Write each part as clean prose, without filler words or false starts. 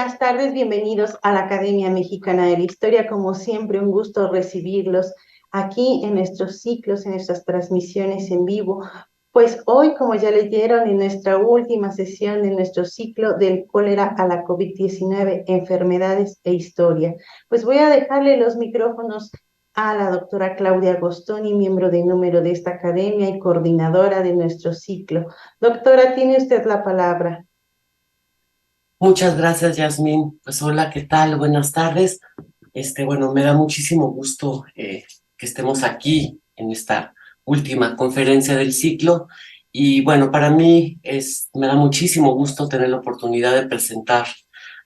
buenas tardes, bienvenidos a la Academia Mexicana de la Historia. Como siempre, un gusto recibirlos aquí en nuestros ciclos, en nuestras transmisiones en vivo. Pues hoy, como ya leyeron, en nuestra última sesión de nuestro ciclo del cólera a la COVID-19, enfermedades e historia, pues voy a dejarle los micrófonos a la doctora Claudia Agostoni, miembro de número de esta academia y coordinadora de nuestro ciclo. Doctora, tiene usted la palabra. Muchas gracias, Yasmín. Pues hola, ¿qué tal? Buenas tardes. Bueno, me da muchísimo gusto que estemos aquí en esta última conferencia del ciclo. Y bueno, para mí me da muchísimo gusto tener la oportunidad de presentar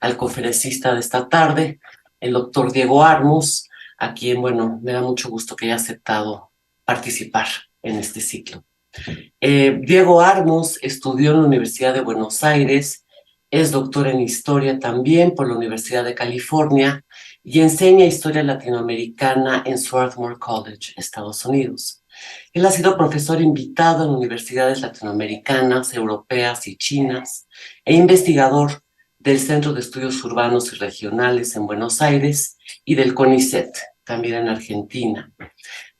al conferencista de esta tarde, el doctor Diego Armos, a quien, bueno, me da mucho gusto que haya aceptado participar en este ciclo. Diego Armos estudió en la Universidad de Buenos Aires, es doctor en Historia también por la Universidad de California y enseña Historia Latinoamericana en Swarthmore College, Estados Unidos. Él ha sido profesor invitado en universidades latinoamericanas, europeas y chinas e investigador del Centro de Estudios Urbanos y Regionales en Buenos Aires y del CONICET, también en Argentina.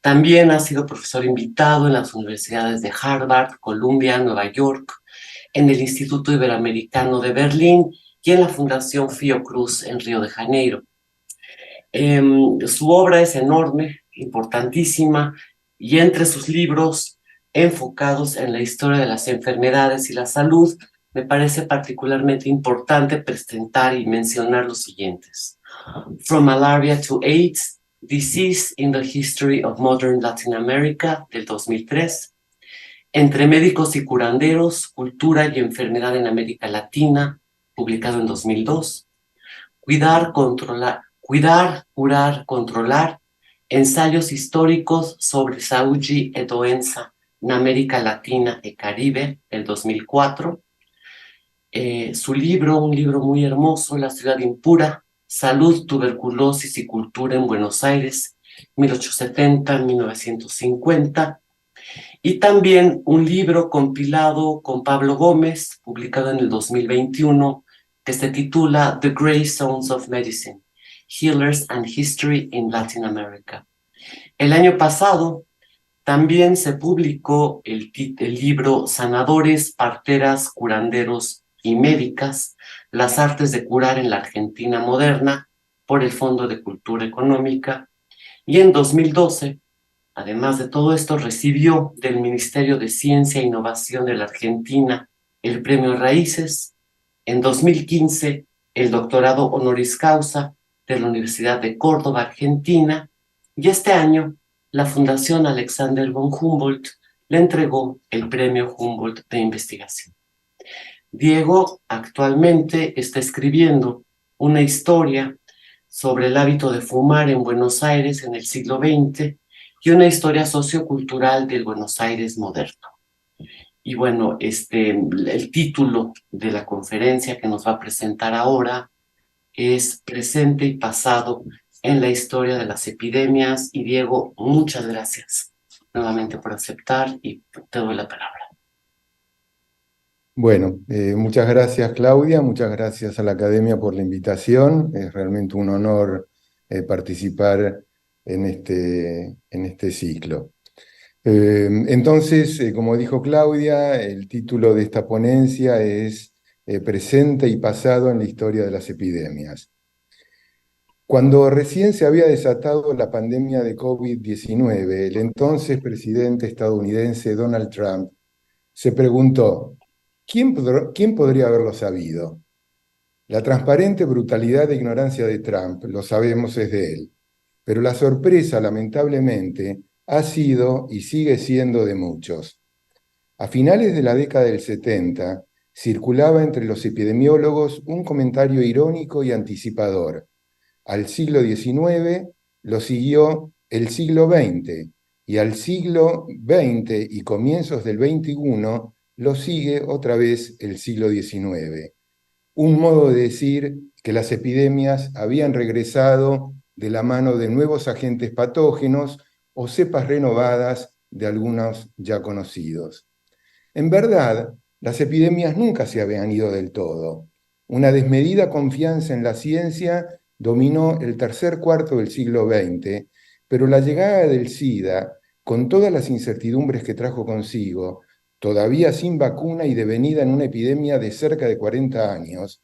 También ha sido profesor invitado en las universidades de Harvard, Columbia, Nueva York, en el Instituto Iberoamericano de Berlín y en la Fundación Fiocruz en Río de Janeiro. Su obra es enorme, importantísima, y entre sus libros enfocados en la historia de las enfermedades y la salud, me parece particularmente importante presentar y mencionar los siguientes. From Malaria to AIDS, Disease in the History of Modern Latin America, del 2003. Entre médicos y curanderos, cultura y enfermedad en América Latina, publicado en 2002. Cuidar, curar, controlar. Ensayos históricos sobre saúde e doença en América Latina y Caribe, del 2004. Su libro, un libro muy hermoso, La ciudad impura, Salud, tuberculosis y cultura en Buenos Aires, 1870-1950. Y también un libro compilado con Pablo Gómez, publicado en el 2021, que se titula The Gray Zones of Medicine, Healers and History in Latin America. El año pasado también se publicó el libro Sanadores, Parteras, Curanderos y Médicas, las artes de curar en la Argentina moderna, por el Fondo de Cultura Económica. Y en 2012, además de todo esto, recibió del Ministerio de Ciencia e Innovación de la Argentina el Premio Raíces. En 2015, el doctorado honoris causa de la Universidad de Córdoba, Argentina. Y este año, la Fundación Alexander von Humboldt le entregó el Premio Humboldt de Investigación. Diego actualmente está escribiendo una historia sobre el hábito de fumar en Buenos Aires en el siglo XX y una historia sociocultural del Buenos Aires moderno. Y bueno, el título de la conferencia que nos va a presentar ahora es Presente y Pasado en la Historia de las Epidemias. Y Diego, muchas gracias nuevamente por aceptar y te doy la palabra. Bueno, muchas gracias Claudia, muchas gracias a la Academia por la invitación. Es realmente un honor participar en este ciclo. Entonces, como dijo Claudia, el título de esta ponencia es Presente y pasado en la historia de las epidemias. Cuando recién se había desatado la pandemia de COVID-19, el entonces presidente estadounidense Donald Trump se preguntó, ¿quién podría haberlo sabido? La transparente brutalidad e ignorancia de Trump, lo sabemos, es de él, pero la sorpresa, lamentablemente, ha sido y sigue siendo de muchos. A finales de la década del 70, circulaba entre los epidemiólogos un comentario irónico y anticipador. Al siglo XIX lo siguió el siglo XX, y al siglo XX y comienzos del XXI lo sigue otra vez el siglo XIX. Un modo de decir que las epidemias habían regresado de la mano de nuevos agentes patógenos o cepas renovadas de algunos ya conocidos. En verdad, las epidemias nunca se habían ido del todo. Una desmedida confianza en la ciencia dominó el tercer cuarto del siglo XX, pero la llegada del SIDA, con todas las incertidumbres que trajo consigo, todavía sin vacuna y devenida en una epidemia de cerca de 40 años,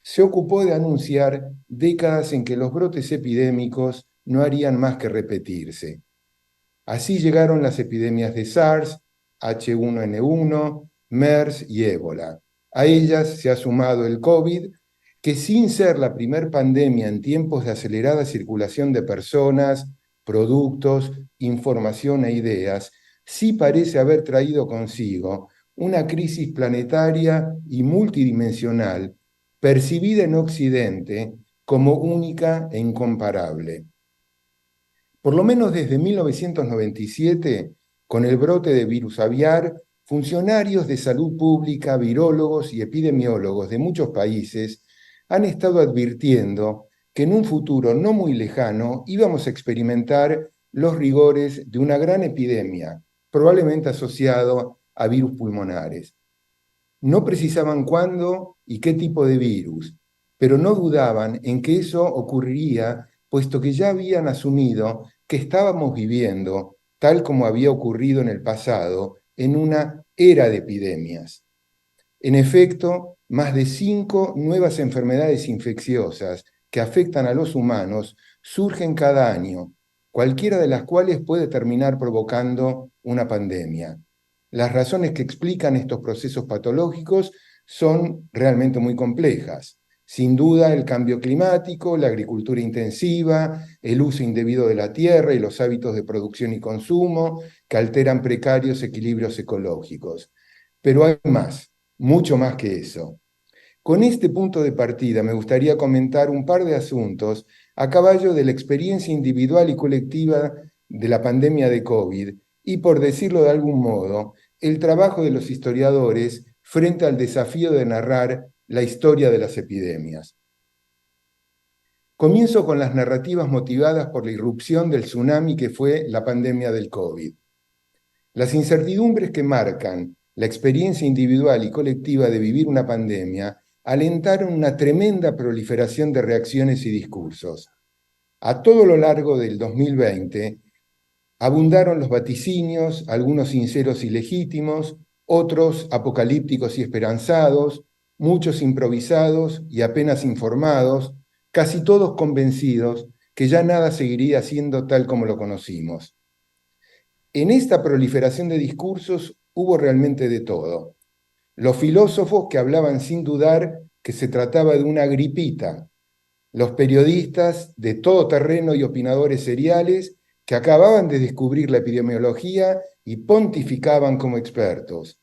se ocupó de anunciar décadas en que los brotes epidémicos no harían más que repetirse. Así llegaron las epidemias de SARS, H1N1, MERS y ébola. A ellas se ha sumado el COVID, que sin ser la primer pandemia en tiempos de acelerada circulación de personas, productos, información e ideas, sí parece haber traído consigo una crisis planetaria y multidimensional percibida en Occidente como única e incomparable. Por lo menos desde 1997, con el brote de virus aviar, funcionarios de salud pública, virólogos y epidemiólogos de muchos países han estado advirtiendo que en un futuro no muy lejano íbamos a experimentar los rigores de una gran epidemia, probablemente asociado a virus pulmonares. No precisaban cuándo y qué tipo de virus, pero no dudaban en que eso ocurriría, puesto que ya habían asumido que estábamos viviendo, tal como había ocurrido en el pasado, en una era de epidemias. En efecto, más de 5 nuevas enfermedades infecciosas que afectan a los humanos surgen cada año, cualquiera de las cuales puede terminar provocando una pandemia. Las razones que explican estos procesos patológicos son realmente muy complejas. Sin duda, el cambio climático, la agricultura intensiva, el uso indebido de la tierra y los hábitos de producción y consumo que alteran precarios equilibrios ecológicos. Pero hay más, mucho más que eso. Con este punto de partida me gustaría comentar un par de asuntos a caballo de la experiencia individual y colectiva de la pandemia de COVID y, por decirlo de algún modo, el trabajo de los historiadores frente al desafío de narrar la historia de las epidemias. Comienzo con las narrativas motivadas por la irrupción del tsunami que fue la pandemia del COVID. Las incertidumbres que marcan la experiencia individual y colectiva de vivir una pandemia alentaron una tremenda proliferación de reacciones y discursos. A todo lo largo del 2020 abundaron los vaticinios, algunos sinceros y legítimos, otros apocalípticos y esperanzados, muchos improvisados y apenas informados, casi todos convencidos que ya nada seguiría siendo tal como lo conocimos. En esta proliferación de discursos hubo realmente de todo. Los filósofos que hablaban sin dudar que se trataba de una gripita, los periodistas de todo terreno y opinadores seriales que acababan de descubrir la epidemiología y pontificaban como expertos.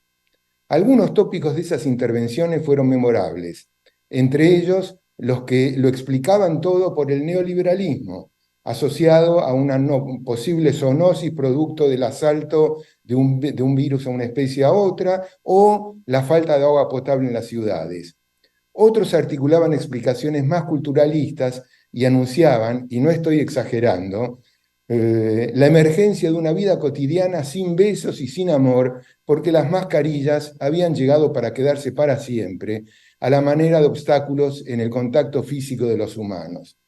Algunos tópicos de esas intervenciones fueron memorables, entre ellos los que lo explicaban todo por el neoliberalismo, asociado a una posible zoonosis producto del asalto de un virus a una especie a otra, o la falta de agua potable en las ciudades. Otros articulaban explicaciones más culturalistas y anunciaban, y no estoy exagerando, la emergencia de una vida cotidiana sin besos y sin amor, porque las mascarillas habían llegado para quedarse para siempre, a la manera de obstáculos en el contacto físico de los humanos.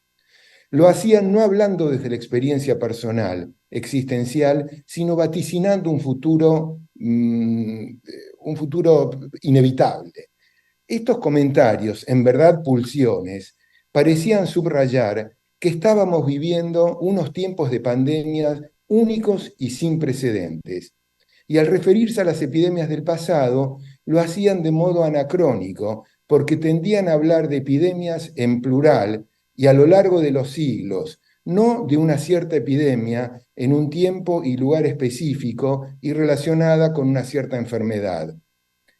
Lo hacían no hablando desde la experiencia personal, existencial, sino vaticinando un futuro inevitable. Estos comentarios, en verdad pulsiones, parecían subrayar que estábamos viviendo unos tiempos de pandemias únicos y sin precedentes. Y al referirse a las epidemias del pasado, lo hacían de modo anacrónico, porque tendían a hablar de epidemias en plural y a lo largo de los siglos, no de una cierta epidemia en un tiempo y lugar específico y relacionada con una cierta enfermedad.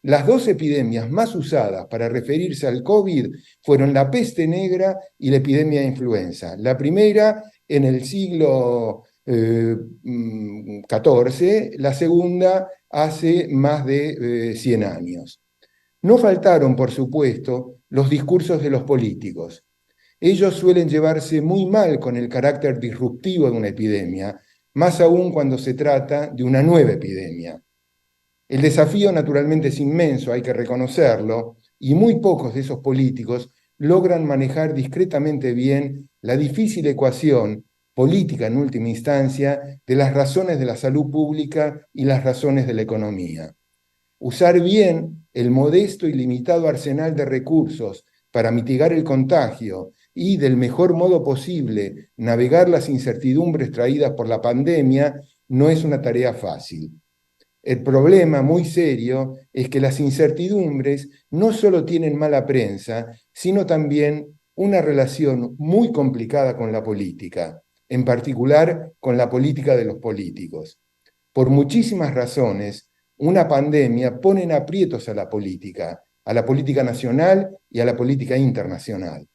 Las dos epidemias más usadas para referirse al COVID fueron la peste negra y la epidemia de influenza. La primera en el siglo XIV, la segunda hace más de 100 años. No faltaron, por supuesto, los discursos de los políticos. Ellos suelen llevarse muy mal con el carácter disruptivo de una epidemia, más aún cuando se trata de una nueva epidemia. El desafío naturalmente es inmenso, hay que reconocerlo, y muy pocos de esos políticos logran manejar discretamente bien la difícil ecuación política en última instancia de las razones de la salud pública y las razones de la economía. Usar bien el modesto y limitado arsenal de recursos para mitigar el contagio y, del mejor modo posible, navegar las incertidumbres traídas por la pandemia no es una tarea fácil. El problema muy serio es que las incertidumbres no solo tienen mala prensa, sino también una relación muy complicada con la política, en particular con la política de los políticos. Por muchísimas razones, una pandemia pone en aprietos a la política nacional y a la política internacional.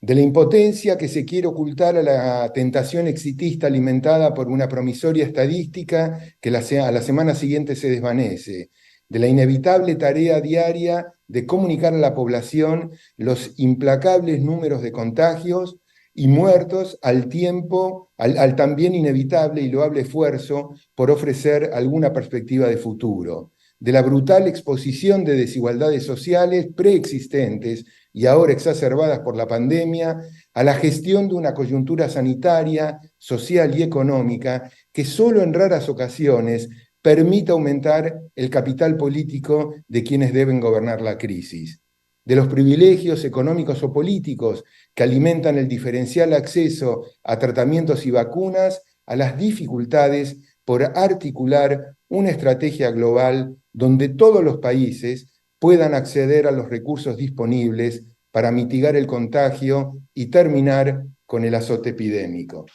De la impotencia que se quiere ocultar a la tentación exitista alimentada por una promisoria estadística que a la semana siguiente se desvanece, de la inevitable tarea diaria de comunicar a la población los implacables números de contagios y muertos al tiempo, al también inevitable y loable esfuerzo por ofrecer alguna perspectiva de futuro, de la brutal exposición de desigualdades sociales preexistentes y ahora exacerbadas por la pandemia, a la gestión de una coyuntura sanitaria, social y económica que solo en raras ocasiones permite aumentar el capital político de quienes deben gobernar la crisis, de los privilegios económicos o políticos que alimentan el diferencial acceso a tratamientos y vacunas, a las dificultades por articular una estrategia global donde todos los países puedan acceder a los recursos disponibles para mitigar el contagio y terminar con el azote epidémico.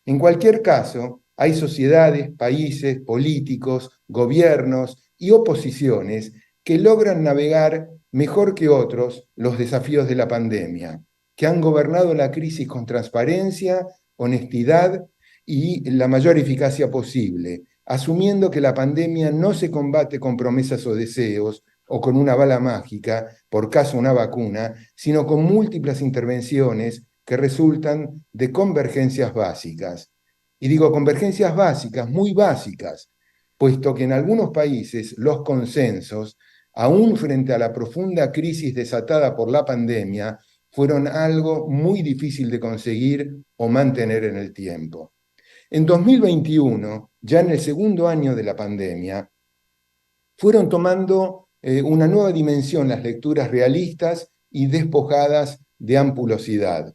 En cualquier caso, hay sociedades, países, políticos, gobiernos y oposiciones que logran navegar mejor que otros los desafíos de la pandemia, que han gobernado la crisis con transparencia, honestidad y la mayor eficacia posible, asumiendo que la pandemia no se combate con promesas o deseos, o con una bala mágica, por caso una vacuna, sino con múltiples intervenciones que resultan de convergencias básicas. Y digo convergencias básicas, muy básicas, puesto que en algunos países los consensos, aún frente a la profunda crisis desatada por la pandemia, fueron algo muy difícil de conseguir o mantener en el tiempo. En 2021, ya en el segundo año de la pandemia, fueron tomando una nueva dimensión las lecturas realistas y despojadas de ampulosidad.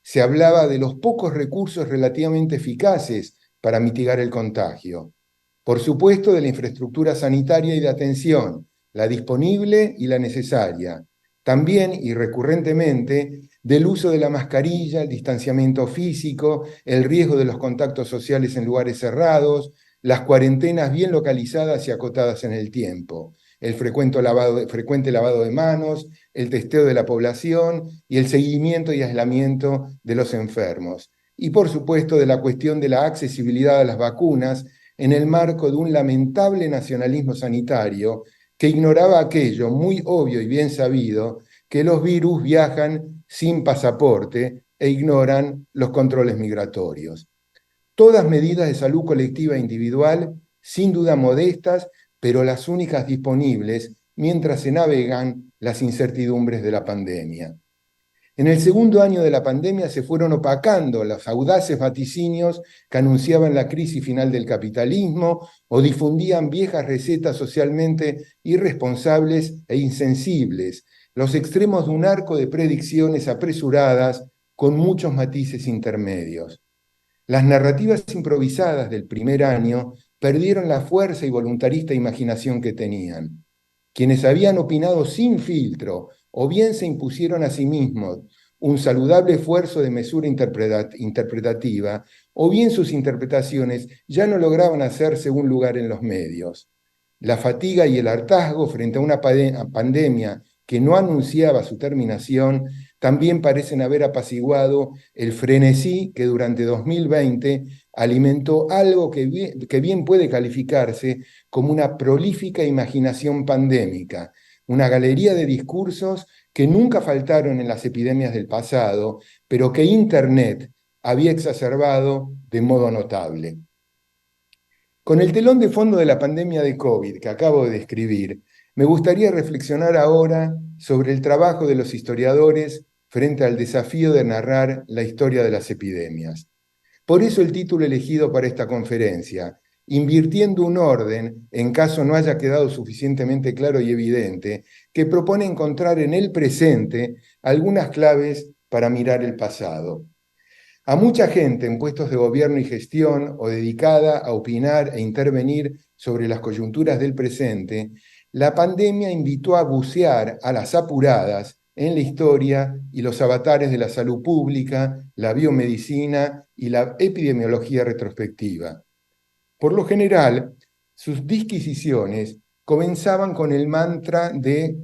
Se hablaba de los pocos recursos relativamente eficaces para mitigar el contagio. Por supuesto, de la infraestructura sanitaria y de atención, la disponible y la necesaria. También, y recurrentemente, del uso de la mascarilla, el distanciamiento físico, el riesgo de los contactos sociales en lugares cerrados, las cuarentenas bien localizadas y acotadas en el tiempo, el frecuente lavado de manos, el testeo de la población y el seguimiento y aislamiento de los enfermos. Y por supuesto de la cuestión de la accesibilidad a las vacunas en el marco de un lamentable nacionalismo sanitario que ignoraba aquello muy obvio y bien sabido, que los virus viajan sin pasaporte e ignoran los controles migratorios. Todas medidas de salud colectiva e individual, sin duda modestas, pero las únicas disponibles mientras se navegan las incertidumbres de la pandemia. En el segundo año de la pandemia se fueron opacando los audaces vaticinios que anunciaban la crisis final del capitalismo o difundían viejas recetas socialmente irresponsables e insensibles, los extremos de un arco de predicciones apresuradas con muchos matices intermedios. Las narrativas improvisadas del primer año perdieron la fuerza y voluntarista imaginación que tenían. Quienes habían opinado sin filtro o bien se impusieron a sí mismos un saludable esfuerzo de mesura interpretativa, o bien sus interpretaciones ya no lograban hacerse un lugar en los medios. La fatiga y el hartazgo frente a una pandemia que no anunciaba su terminación también parecen haber apaciguado el frenesí que durante 2020 alimentó algo que bien puede calificarse como una prolífica imaginación pandémica, una galería de discursos que nunca faltaron en las epidemias del pasado, pero que Internet había exacerbado de modo notable. Con el telón de fondo de la pandemia de COVID que acabo de describir, me gustaría reflexionar ahora sobre el trabajo de los historiadores frente al desafío de narrar la historia de las epidemias. Por eso el título elegido para esta conferencia, Invirtiendo un orden, en caso no haya quedado suficientemente claro y evidente, que propone encontrar en el presente algunas claves para mirar el pasado. A mucha gente en puestos de gobierno y gestión o dedicada a opinar e intervenir sobre las coyunturas del presente, la pandemia invitó a bucear a las apuradas en la historia y los avatares de la salud pública, la biomedicina y la epidemiología retrospectiva. Por lo general, sus disquisiciones comenzaban con el mantra de,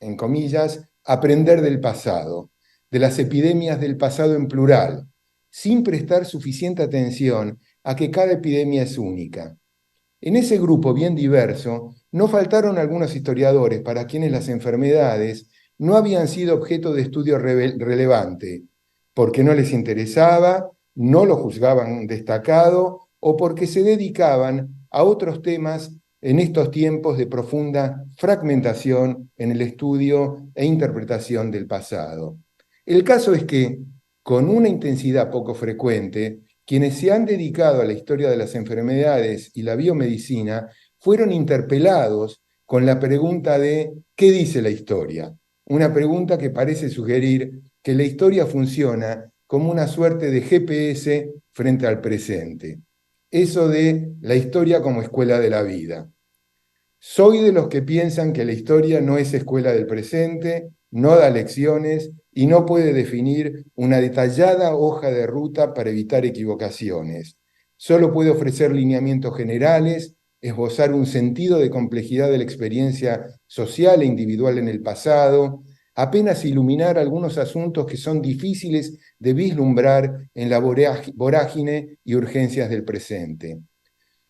en comillas, aprender del pasado, de las epidemias del pasado en plural, sin prestar suficiente atención a que cada epidemia es única. En ese grupo bien diverso, no faltaron algunos historiadores para quienes las enfermedades no habían sido objeto de estudio relevante, porque no les interesaba, no lo juzgaban destacado o porque se dedicaban a otros temas en estos tiempos de profunda fragmentación en el estudio e interpretación del pasado. El caso es que, con una intensidad poco frecuente, quienes se han dedicado a la historia de las enfermedades y la biomedicina fueron interpelados con la pregunta de ¿qué dice la historia? Una pregunta que parece sugerir que la historia funciona como una suerte de GPS frente al presente. Eso de la historia como escuela de la vida. Soy de los que piensan que la historia no es escuela del presente, no da lecciones y no puede definir una detallada hoja de ruta para evitar equivocaciones. Solo puede ofrecer lineamientos generales, esbozar un sentido de complejidad de la experiencia social e individual en el pasado, apenas iluminar algunos asuntos que son difíciles de vislumbrar en la vorágine y urgencias del presente.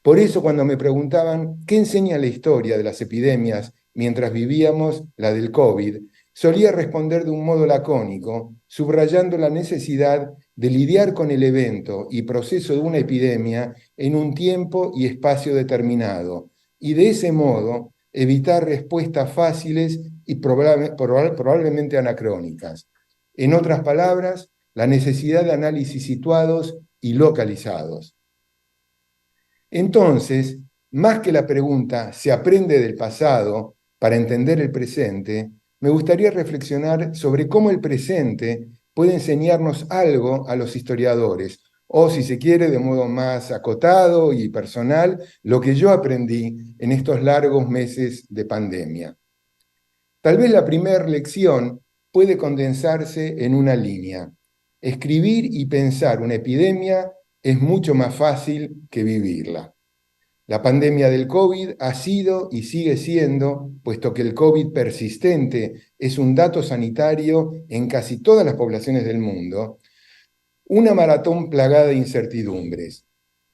Por eso cuando me preguntaban qué enseña la historia de las epidemias mientras vivíamos la del COVID, solía responder de un modo lacónico, subrayando la necesidad de lidiar con el evento y proceso de una epidemia en un tiempo y espacio determinado, y de ese modo evitar respuestas fáciles y probablemente anacrónicas. En otras palabras, la necesidad de análisis situados y localizados. Entonces, más que la pregunta ¿se aprende del pasado para entender el presente?, me gustaría reflexionar sobre cómo el presente puede enseñarnos algo a los historiadores, o si se quiere, de modo más acotado y personal, lo que yo aprendí en estos largos meses de pandemia. Tal vez la primera lección puede condensarse en una línea. Escribir y pensar una epidemia es mucho más fácil que vivirla. La pandemia del COVID ha sido y sigue siendo, puesto que el COVID persistente es un dato sanitario en casi todas las poblaciones del mundo, una maratón plagada de incertidumbres.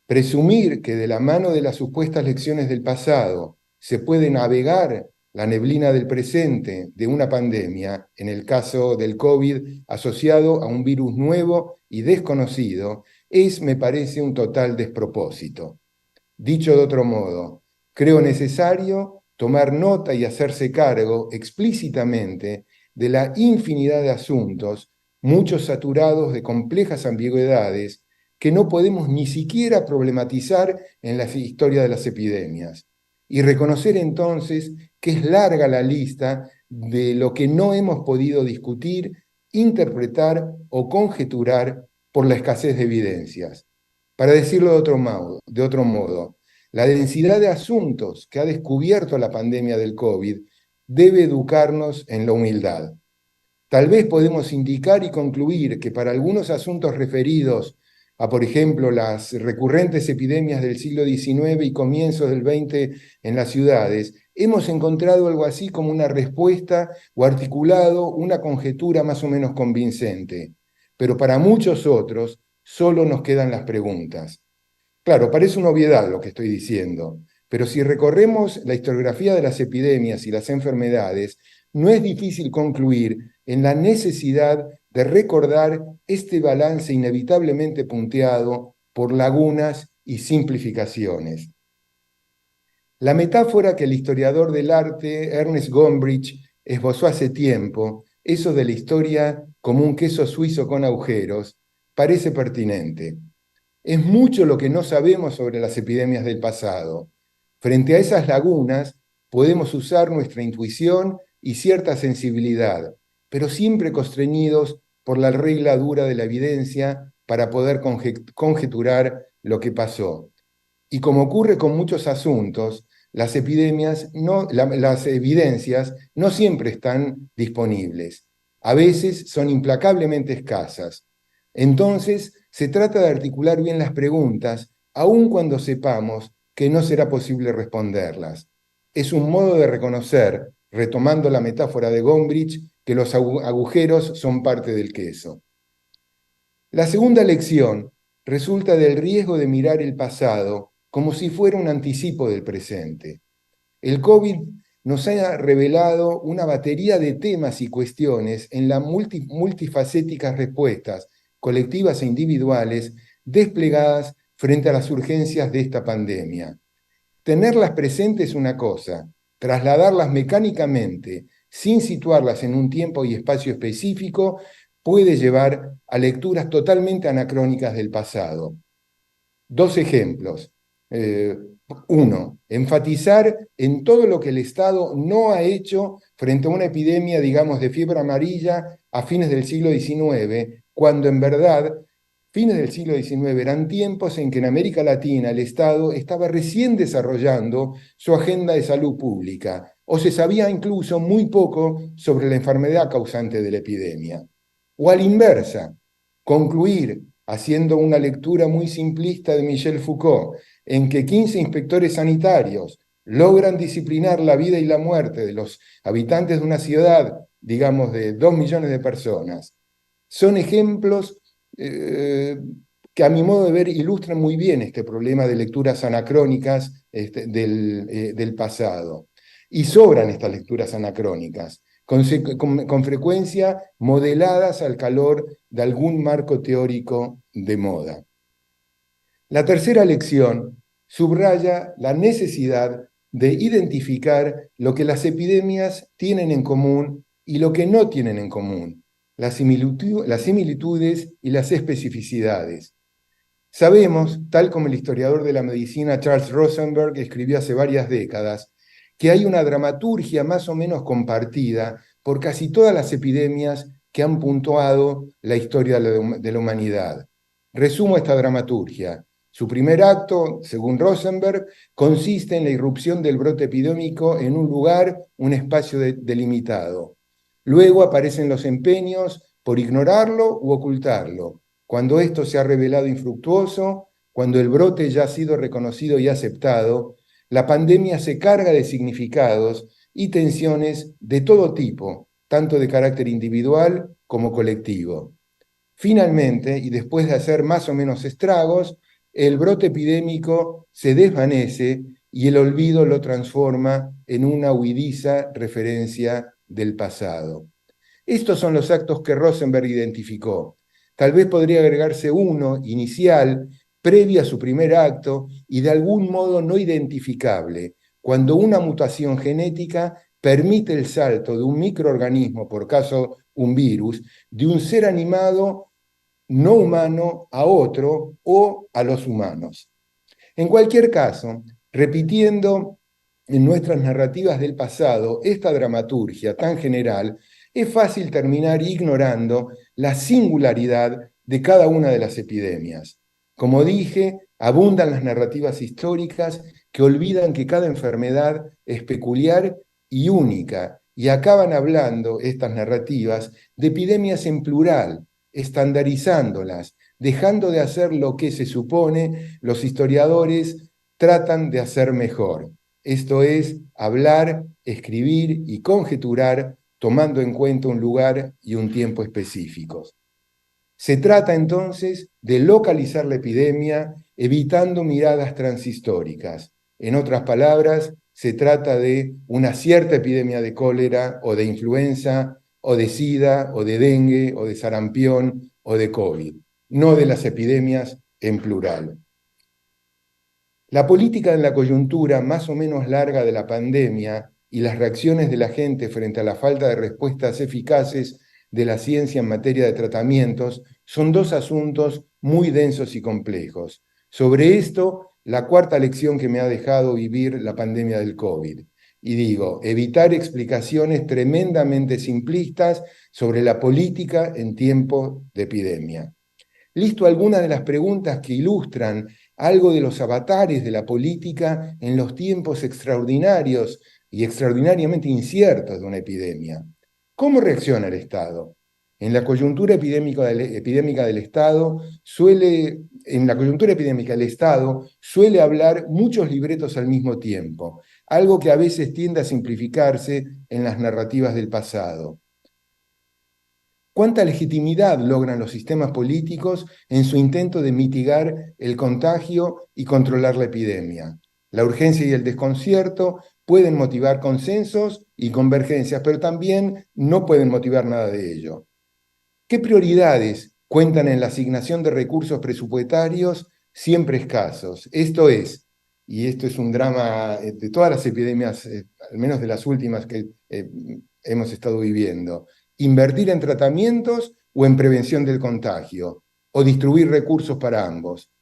Presumir que de la mano de las supuestas lecciones del pasado se puede navegar la neblina del presente de una pandemia, en el caso del COVID asociado a un virus nuevo y desconocido, es, me parece, un total despropósito. Dicho de otro modo, creo necesario tomar nota y hacerse cargo explícitamente de la infinidad de asuntos, muchos saturados de complejas ambigüedades, que no podemos ni siquiera problematizar en la historia de las epidemias, y reconocer entonces que es larga la lista de lo que no hemos podido discutir, interpretar o conjeturar por la escasez de evidencias. Para decirlo de otro modo, la densidad de asuntos que ha descubierto la pandemia del COVID debe educarnos en la humildad. Tal vez podemos indicar y concluir que para algunos asuntos referidos a, por ejemplo, las recurrentes epidemias del siglo XIX y comienzos del XX en las ciudades, hemos encontrado algo así como una respuesta o articulado una conjetura más o menos convincente. Pero para muchos otros, solo nos quedan las preguntas. Claro, parece una obviedad lo que estoy diciendo, pero si recorremos la historiografía de las epidemias y las enfermedades, no es difícil concluir en la necesidad de recordar este balance inevitablemente punteado por lagunas y simplificaciones. La metáfora que el historiador del arte Ernest Gombrich esbozó hace tiempo, eso de la historia como un queso suizo con agujeros, parece pertinente. Es mucho lo que no sabemos sobre las epidemias del pasado. Frente a esas lagunas, podemos usar nuestra intuición y cierta sensibilidad, pero siempre constreñidos por la regla dura de la evidencia para poder conjeturar lo que pasó. Y como ocurre con muchos asuntos, las las evidencias no siempre están disponibles. A veces son implacablemente escasas. Entonces, se trata de articular bien las preguntas, aun cuando sepamos que no será posible responderlas. Es un modo de reconocer, retomando la metáfora de Gombrich, que los agujeros son parte del queso. La segunda lección resulta del riesgo de mirar el pasado como si fuera un anticipo del presente. El COVID nos ha revelado una batería de temas y cuestiones en las multifacéticas respuestas colectivas e individuales desplegadas frente a las urgencias de esta pandemia. Tenerlas presentes es una cosa, trasladarlas mecánicamente, sin situarlas en un tiempo y espacio específico, puede llevar a lecturas totalmente anacrónicas del pasado. Dos ejemplos. Uno, enfatizar en todo lo que el Estado no ha hecho frente a una epidemia, digamos, de fiebre amarilla a fines del siglo XIX, cuando en verdad fines del siglo XIX eran tiempos en que en América Latina el Estado estaba recién desarrollando su agenda de salud pública, o se sabía incluso muy poco sobre la enfermedad causante de la epidemia. O a la inversa, concluir haciendo una lectura muy simplista de Michel Foucault, en que 15 inspectores sanitarios logran disciplinar la vida y la muerte de los habitantes de una ciudad, digamos, de 2 millones de personas. Son ejemplos que a mi modo de ver ilustran muy bien este problema de lecturas anacrónicas del pasado. Y sobran estas lecturas anacrónicas, con frecuencia modeladas al calor de algún marco teórico de moda. La tercera lección subraya la necesidad de identificar lo que las epidemias tienen en común y lo que no tienen en común, las similitudes y las especificidades. Sabemos, tal como el historiador de la medicina Charles Rosenberg escribió hace varias décadas, que hay una dramaturgia más o menos compartida por casi todas las epidemias que han puntuado la historia de la humanidad. Resumo esta dramaturgia. Su primer acto, según Rosenberg, consiste en la irrupción del brote epidémico en un lugar, un espacio delimitado. Luego aparecen los empeños por ignorarlo u ocultarlo. Cuando esto se ha revelado infructuoso, cuando el brote ya ha sido reconocido y aceptado, la pandemia se carga de significados y tensiones de todo tipo, tanto de carácter individual como colectivo. Finalmente, y después de hacer más o menos estragos, el brote epidémico se desvanece y el olvido lo transforma en una huidiza referencia del pasado. Estos son los actos que Rosenberg identificó. Tal vez podría agregarse uno inicial, previo a su primer acto y de algún modo no identificable, cuando una mutación genética permite el salto de un microorganismo, por caso un virus, de un ser animado no humano a otro o a los humanos. En cualquier caso, repitiendo en nuestras narrativas del pasado esta dramaturgia tan general, es fácil terminar ignorando la singularidad de cada una de las epidemias. Como dije, abundan las narrativas históricas que olvidan que cada enfermedad es peculiar y única, y acaban hablando estas narrativas de epidemias en plural, estandarizándolas, dejando de hacer lo que se supone los historiadores tratan de hacer mejor. Esto es, hablar, escribir y conjeturar tomando en cuenta un lugar y un tiempo específicos. Se trata entonces de localizar la epidemia evitando miradas transhistóricas. En otras palabras, se trata de una cierta epidemia de cólera o de influenza o de sida o de dengue o de sarampión o de COVID, no de las epidemias en plural. La política en la coyuntura más o menos larga de la pandemia y las reacciones de la gente frente a la falta de respuestas eficaces de la ciencia en materia de tratamientos son dos asuntos muy densos y complejos. Sobre esto, la cuarta lección que me ha dejado vivir la pandemia del COVID. Y digo, evitar explicaciones tremendamente simplistas sobre la política en tiempo de epidemia. Listo algunas de las preguntas que ilustran algo de los avatares de la política en los tiempos extraordinarios y extraordinariamente inciertos de una epidemia. ¿Cómo reacciona el Estado? En la coyuntura epidémica del Estado en la coyuntura epidémica el Estado suele hablar muchos libretos al mismo tiempo, algo que a veces tiende a simplificarse en las narrativas del pasado. ¿Cuánta legitimidad logran los sistemas políticos en su intento de mitigar el contagio y controlar la epidemia? La urgencia y el desconcierto pueden motivar consensos y convergencias, pero también no pueden motivar nada de ello. ¿Qué prioridades cuentan en la asignación de recursos presupuestarios siempre escasos? Esto es, y esto es un drama de todas las epidemias, al menos de las últimas que hemos estado viviendo, invertir en tratamientos o en prevención del contagio, o distribuir recursos para ambos.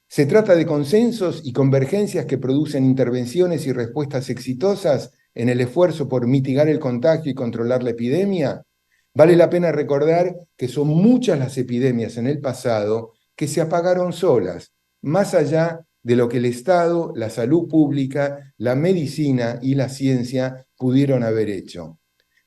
¿Se trata de consensos y convergencias que producen intervenciones y respuestas exitosas en el esfuerzo por mitigar el contagio y controlar la epidemia? Vale la pena recordar que son muchas las epidemias en el pasado que se apagaron solas, más allá de lo que el Estado, la salud pública, la medicina y la ciencia pudieron haber hecho.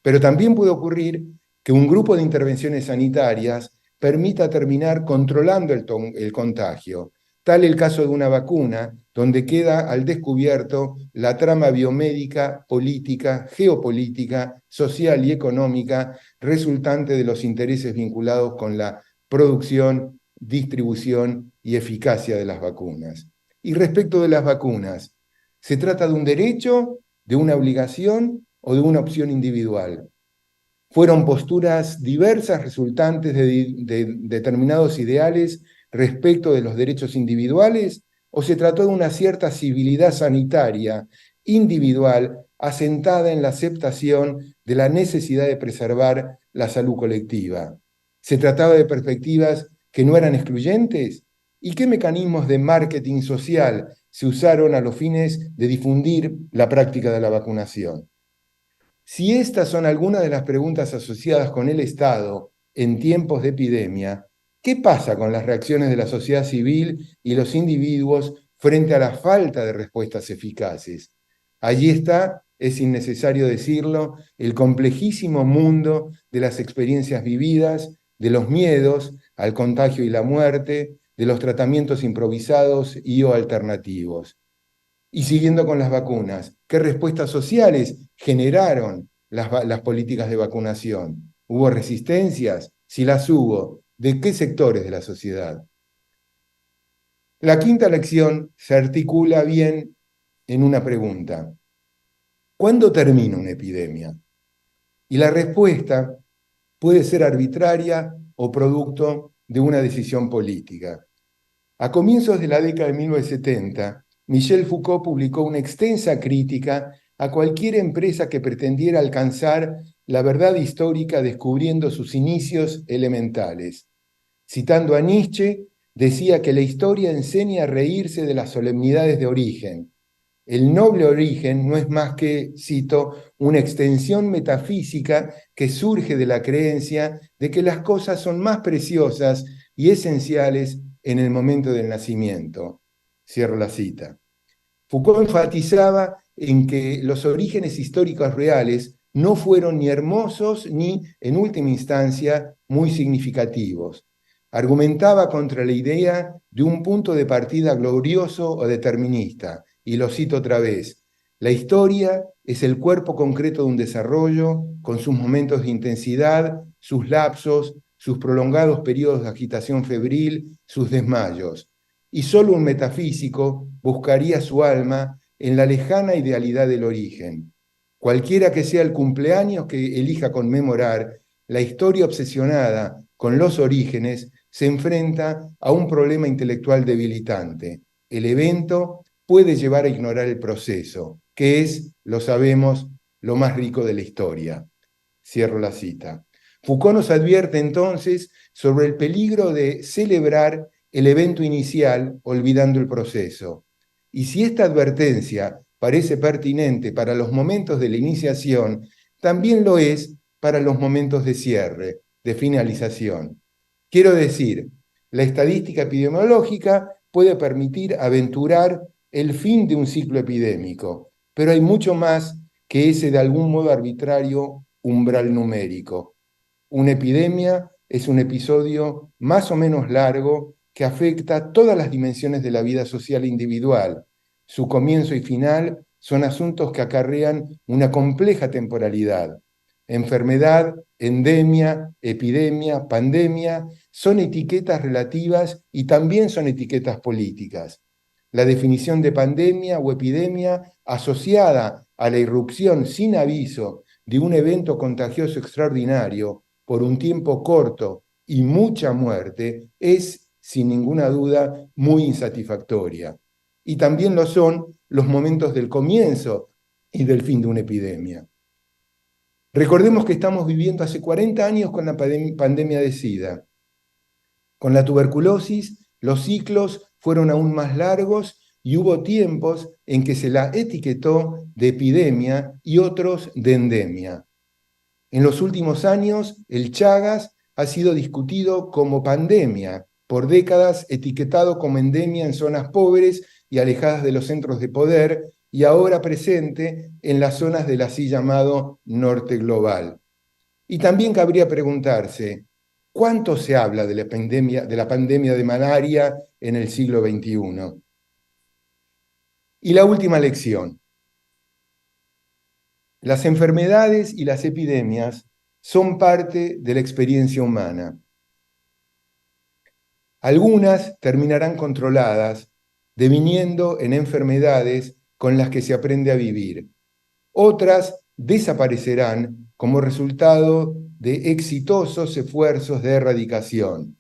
Pero también puede ocurrir que un grupo de intervenciones sanitarias permita terminar controlando el contagio. Tal el caso de una vacuna, donde queda al descubierto la trama biomédica, política, geopolítica, social y económica resultante de los intereses vinculados con la producción, distribución y eficacia de las vacunas. Y respecto de las vacunas, ¿se trata de un derecho, de una obligación o de una opción individual? Fueron posturas diversas resultantes de determinados ideales respecto de los derechos individuales, o se trató de una cierta civilidad sanitaria individual asentada en la aceptación de la necesidad de preservar la salud colectiva. ¿Se trataba de perspectivas que no eran excluyentes? ¿Y qué mecanismos de marketing social se usaron a los fines de difundir la práctica de la vacunación? Si estas son algunas de las preguntas asociadas con el Estado en tiempos de epidemia, ¿qué pasa con las reacciones de la sociedad civil y los individuos frente a la falta de respuestas eficaces? Allí está, es innecesario decirlo, el complejísimo mundo de las experiencias vividas, de los miedos al contagio y la muerte, de los tratamientos improvisados y o alternativos. Y siguiendo con las vacunas, ¿qué respuestas sociales generaron las políticas de vacunación? ¿Hubo resistencias? Si las hubo, ¿de qué sectores de la sociedad? La quinta lección se articula bien en una pregunta. ¿Cuándo termina una epidemia? Y la respuesta puede ser arbitraria o producto de una decisión política. A comienzos de la década de 1970, Michel Foucault publicó una extensa crítica a cualquier empresa que pretendiera alcanzar la verdad histórica descubriendo sus inicios elementales. Citando a Nietzsche, decía que la historia enseña a reírse de las solemnidades de origen. El noble origen no es más que, cito, una extensión metafísica que surge de la creencia de que las cosas son más preciosas y esenciales en el momento del nacimiento. Cierro la cita. Foucault enfatizaba en que los orígenes históricos reales no fueron ni hermosos ni, en última instancia, muy significativos. Argumentaba contra la idea de un punto de partida glorioso o determinista, y lo cito otra vez: la historia es el cuerpo concreto de un desarrollo, con sus momentos de intensidad, sus lapsos, sus prolongados periodos de agitación febril, sus desmayos. Y solo un metafísico buscaría su alma en la lejana idealidad del origen. Cualquiera que sea el cumpleaños que elija conmemorar, la historia obsesionada con los orígenes se enfrenta a un problema intelectual debilitante. El evento puede llevar a ignorar el proceso, que es, lo sabemos, lo más rico de la historia. Cierro la cita. Foucault nos advierte entonces sobre el peligro de celebrar el evento inicial olvidando el proceso. Y si esta advertencia parece pertinente para los momentos de la iniciación, también lo es para los momentos de cierre, de finalización. Quiero decir, la estadística epidemiológica puede permitir aventurar el fin de un ciclo epidémico, pero hay mucho más que ese de algún modo arbitrario umbral numérico. Una epidemia es un episodio más o menos largo que afecta todas las dimensiones de la vida social individual. Su comienzo y final son asuntos que acarrean una compleja temporalidad. Enfermedad, endemia, epidemia, pandemia son etiquetas relativas y también son etiquetas políticas. La definición de pandemia o epidemia asociada a la irrupción sin aviso de un evento contagioso extraordinario por un tiempo corto y mucha muerte es, sin ninguna duda, muy insatisfactoria. Y también lo son los momentos del comienzo y del fin de una epidemia. Recordemos que estamos viviendo hace 40 años con la pandemia de SIDA. Con la tuberculosis, los ciclos fueron aún más largos y hubo tiempos en que se la etiquetó de epidemia y otros de endemia. En los últimos años, el Chagas ha sido discutido como pandemia, por décadas etiquetado como endemia en zonas pobres y alejadas de los centros de poder, y ahora presente en las zonas del así llamado norte global. Y también cabría preguntarse, ¿cuánto se habla de la pandemia de malaria en el siglo XXI? Y la última lección. Las enfermedades y las epidemias son parte de la experiencia humana. Algunas terminarán controladas, deviniendo en enfermedades con las que se aprende a vivir. Otras desaparecerán como resultado de exitosos esfuerzos de erradicación.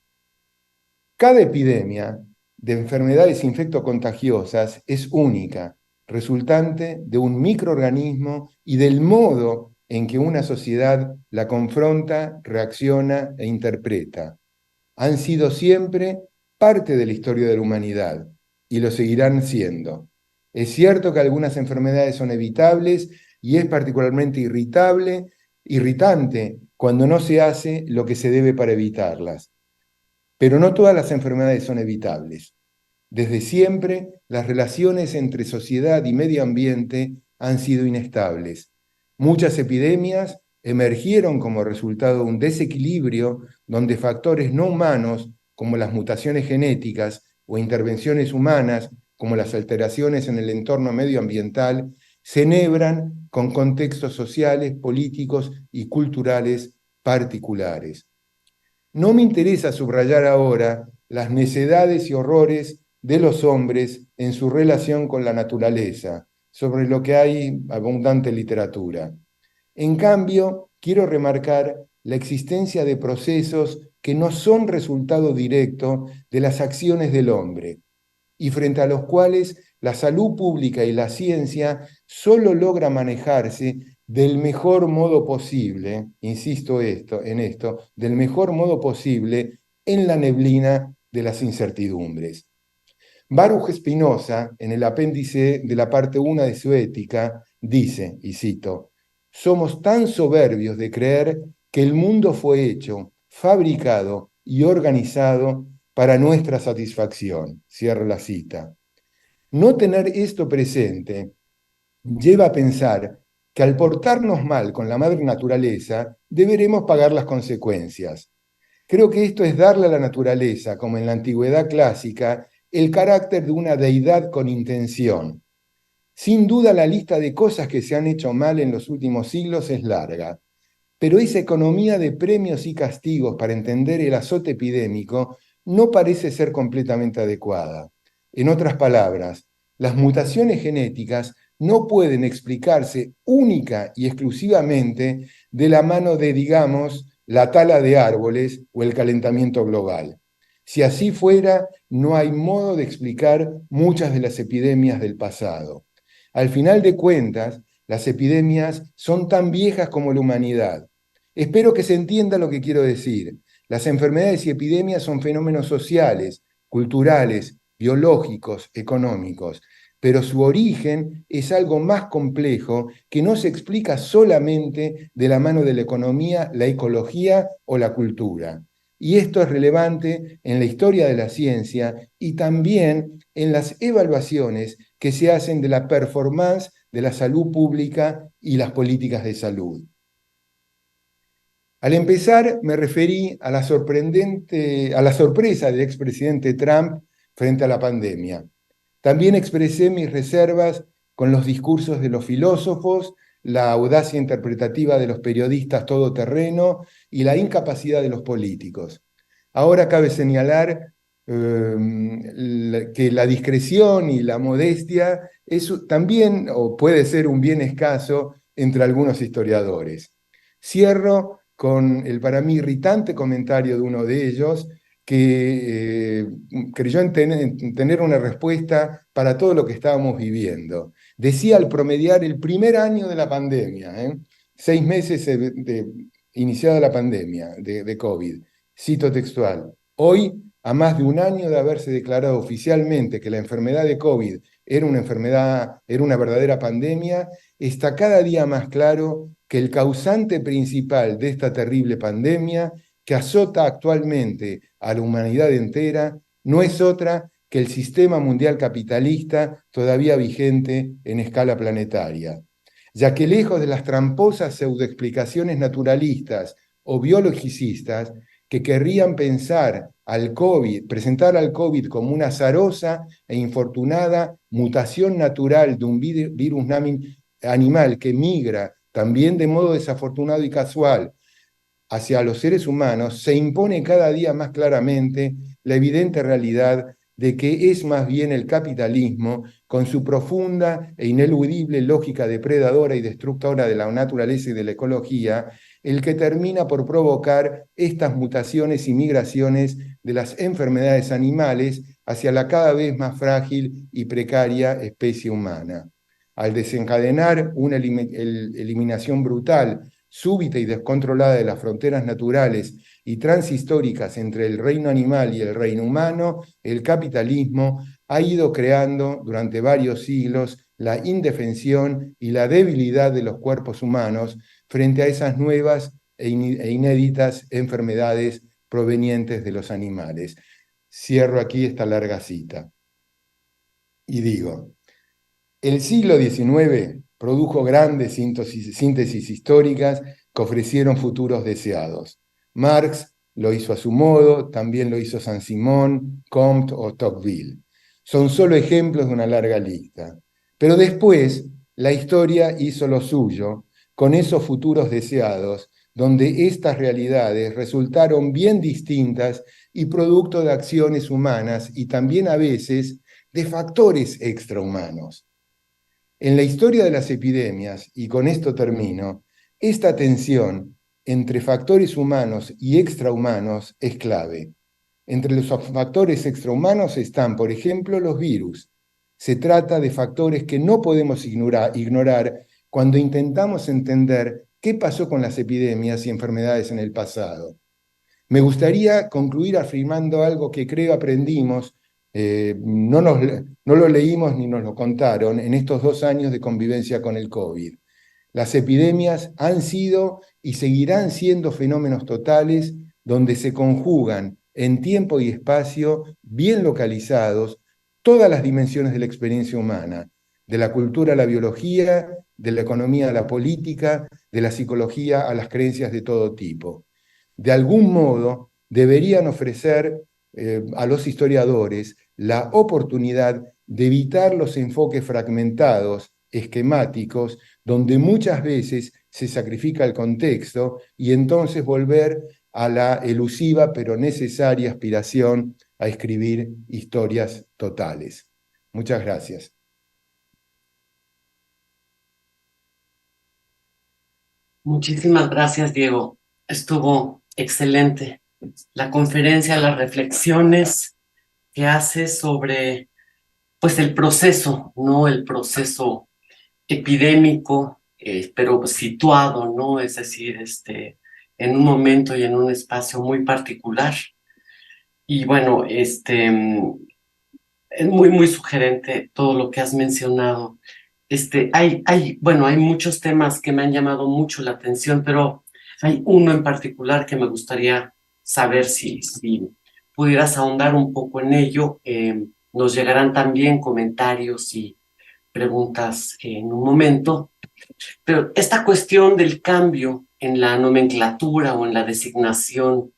Cada epidemia de enfermedades infectocontagiosas es única, resultante de un microorganismo y del modo en que una sociedad la confronta, reacciona e interpreta. Han sido siempre parte de la historia de la humanidad y lo seguirán siendo. Es cierto que algunas enfermedades son evitables y es particularmente irritante cuando no se hace lo que se debe para evitarlas. Pero no todas las enfermedades son evitables. Desde siempre, las relaciones entre sociedad y medio ambiente han sido inestables. Muchas epidemias emergieron como resultado de un desequilibrio donde factores no humanos, como las mutaciones genéticas o intervenciones humanas, como las alteraciones en el entorno medioambiental, se enhebran con contextos sociales, políticos y culturales particulares. No me interesa subrayar ahora las necedades y horrores de los hombres en su relación con la naturaleza, sobre lo que hay abundante literatura. En cambio, quiero remarcar la existencia de procesos que no son resultado directo de las acciones del hombre y frente a los cuales la salud pública y la ciencia solo logra manejarse del mejor modo posible, insisto en esto, del mejor modo posible en la neblina de las incertidumbres. Baruch Spinoza, en el apéndice de la parte 1 de su Ética, dice, y cito, «Somos tan soberbios de creer que el mundo fue hecho, fabricado y organizado para nuestra satisfacción». Cierro la cita. No tener esto presente lleva a pensar que al portarnos mal con la madre naturaleza, deberemos pagar las consecuencias. Creo que esto es darle a la naturaleza, como en la antigüedad clásica, el carácter de una deidad con intención. Sin duda la lista de cosas que se han hecho mal en los últimos siglos es larga, pero esa economía de premios y castigos para entender el azote epidémico no parece ser completamente adecuada. En otras palabras, las mutaciones genéticas no pueden explicarse única y exclusivamente de la mano de, digamos, la tala de árboles o el calentamiento global. Si así fuera, no hay modo de explicar muchas de las epidemias del pasado. Al final de cuentas, las epidemias son tan viejas como la humanidad. Espero que se entienda lo que quiero decir. Las enfermedades y epidemias son fenómenos sociales, culturales, biológicos, económicos, pero su origen es algo más complejo que no se explica solamente de la mano de la economía, la ecología o la cultura. Y esto es relevante en la historia de la ciencia y también en las evaluaciones que se hacen de la performance de la salud pública y las políticas de salud. Al empezar, me referí a la sorpresa del expresidente Trump frente a la pandemia. También expresé mis reservas con los discursos de los filósofos, la audacia interpretativa de los periodistas todoterreno y la incapacidad de los políticos. Ahora cabe señalar que la discreción y la modestia también o puede ser un bien escaso entre algunos historiadores. Cierro con el para mí irritante comentario de uno de ellos, que creyó en tener una respuesta para todo lo que estábamos viviendo. Decía al promediar el primer año de la pandemia, 6 meses iniciada la pandemia de COVID, cito textual, hoy, a más de un año de haberse declarado oficialmente que la enfermedad de COVID era una verdadera pandemia, está cada día más claro que el causante principal de esta terrible pandemia que azota actualmente a la humanidad entera no es otra que el sistema mundial capitalista todavía vigente en escala planetaria, ya que lejos de las tramposas pseudoexplicaciones naturalistas o biologicistas que querrían presentar al COVID como una azarosa e infortunada mutación natural de un virus animal que migra también de modo desafortunado y casual hacia los seres humanos, se impone cada día más claramente la evidente realidad de que es más bien el capitalismo, con su profunda e ineludible lógica depredadora y destructora de la naturaleza y de la ecología, el que termina por provocar estas mutaciones y migraciones de las enfermedades animales hacia la cada vez más frágil y precaria especie humana. Al desencadenar una eliminación brutal, súbita y descontrolada de las fronteras naturales y transhistóricas entre el reino animal y el reino humano, el capitalismo ha ido creando durante varios siglos la indefensión y la debilidad de los cuerpos humanos frente a esas nuevas e inéditas enfermedades provenientes de los animales. Cierro aquí esta larga cita. Y digo, el siglo XIX produjo grandes síntesis históricas que ofrecieron futuros deseados. Marx lo hizo a su modo, también lo hizo Saint-Simon, Comte o Tocqueville. Son solo ejemplos de una larga lista. Pero después, la historia hizo lo suyo con esos futuros deseados, donde estas realidades resultaron bien distintas y producto de acciones humanas y también a veces de factores extrahumanos. En la historia de las epidemias, y con esto termino, esta tensión entre factores humanos y extrahumanos es clave. Entre los factores extrahumanos están, por ejemplo, los virus. Se trata de factores que no podemos ignorar cuando intentamos entender qué pasó con las epidemias y enfermedades en el pasado. Me gustaría concluir afirmando algo que creo aprendimos, no lo leímos ni nos lo contaron en estos 2 años de convivencia con el COVID. Las epidemias han sido y seguirán siendo fenómenos totales donde se conjugan en tiempo y espacio, bien localizados, todas las dimensiones de la experiencia humana, de la cultura a la biología, de la economía a la política, de la psicología a las creencias de todo tipo. De algún modo, deberían ofrecer a los historiadores la oportunidad de evitar los enfoques fragmentados, esquemáticos, donde muchas veces se sacrifica el contexto y entonces volver a la elusiva pero necesaria aspiración a escribir historias totales. Muchas gracias. Muchísimas gracias, Diego. Estuvo excelente. la conferencia, las reflexiones que hace sobre, pues, el proceso, ¿no? El proceso epidémico, pero situado, ¿no? Es decir, en un momento y en un espacio muy particular. Y bueno, es muy, muy sugerente todo lo que has mencionado. Bueno, hay muchos temas que me han llamado mucho la atención, pero hay uno en particular que me gustaría saber si pudieras ahondar un poco en ello. Nos llegarán también comentarios y preguntas en un momento, pero esta cuestión del cambio en la nomenclatura o en la designación,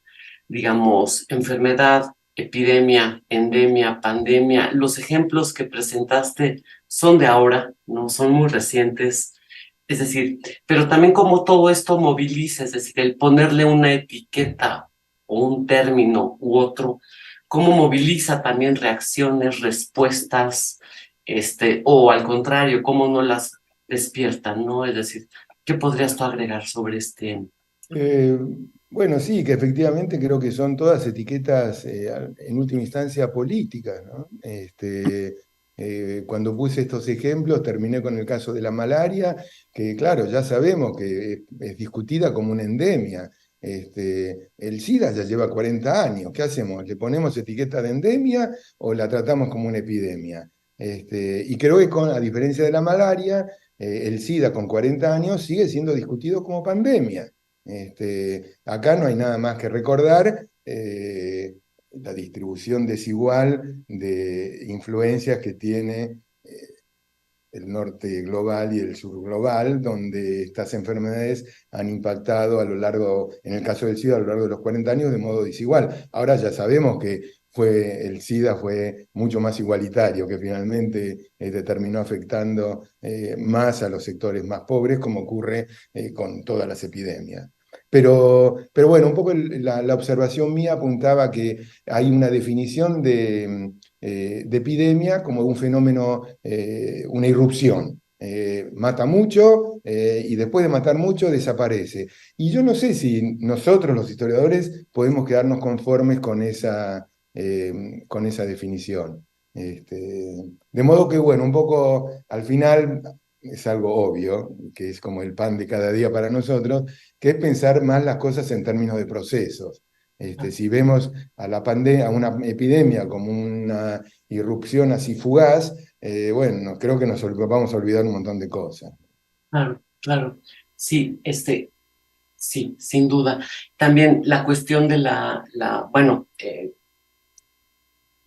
digamos, enfermedad, epidemia, endemia, pandemia, los ejemplos que presentaste son de ahora, no son muy recientes, es decir, pero también como todo esto moviliza, es decir, el ponerle una etiqueta o un término u otro, cómo moviliza también reacciones, respuestas, o al contrario, cómo no las despierta, ¿no? Es decir, ¿qué podrías tú agregar sobre este? Eh, bueno, sí, que efectivamente creo que son todas etiquetas en última instancia políticas, ¿no? Cuando puse estos ejemplos terminé con el caso de la malaria, que claro, ya sabemos que es discutida como una endemia. El SIDA ya lleva 40 años. ¿Qué hacemos? ¿Le ponemos etiqueta de endemia o la tratamos como una epidemia? Y creo que a diferencia de la malaria, el SIDA con 40 años sigue siendo discutido como pandemia. Acá no hay nada más que recordar la distribución desigual de influencias que tiene el norte global y el sur global, donde estas enfermedades han impactado a lo largo, en el caso del SIDA, a lo largo de los 40 años de modo desigual. Ahora ya sabemos que el SIDA fue mucho más igualitario, que finalmente terminó afectando más a los sectores más pobres, como ocurre con todas las epidemias. Pero bueno, un poco la observación mía apuntaba que hay una definición de epidemia como un fenómeno, una irrupción. Mata mucho y después de matar mucho desaparece. Y yo no sé si nosotros los historiadores podemos quedarnos conformes con esa definición. De modo que, bueno, un poco al final es algo obvio, que es como el pan de cada día para nosotros, que es pensar más las cosas en términos de procesos. Si vemos a la pandemia, a una epidemia como una irrupción así fugaz, bueno, creo que nos vamos a olvidar un montón de cosas. Claro, claro. Sí, sí, sin duda. También la cuestión de bueno,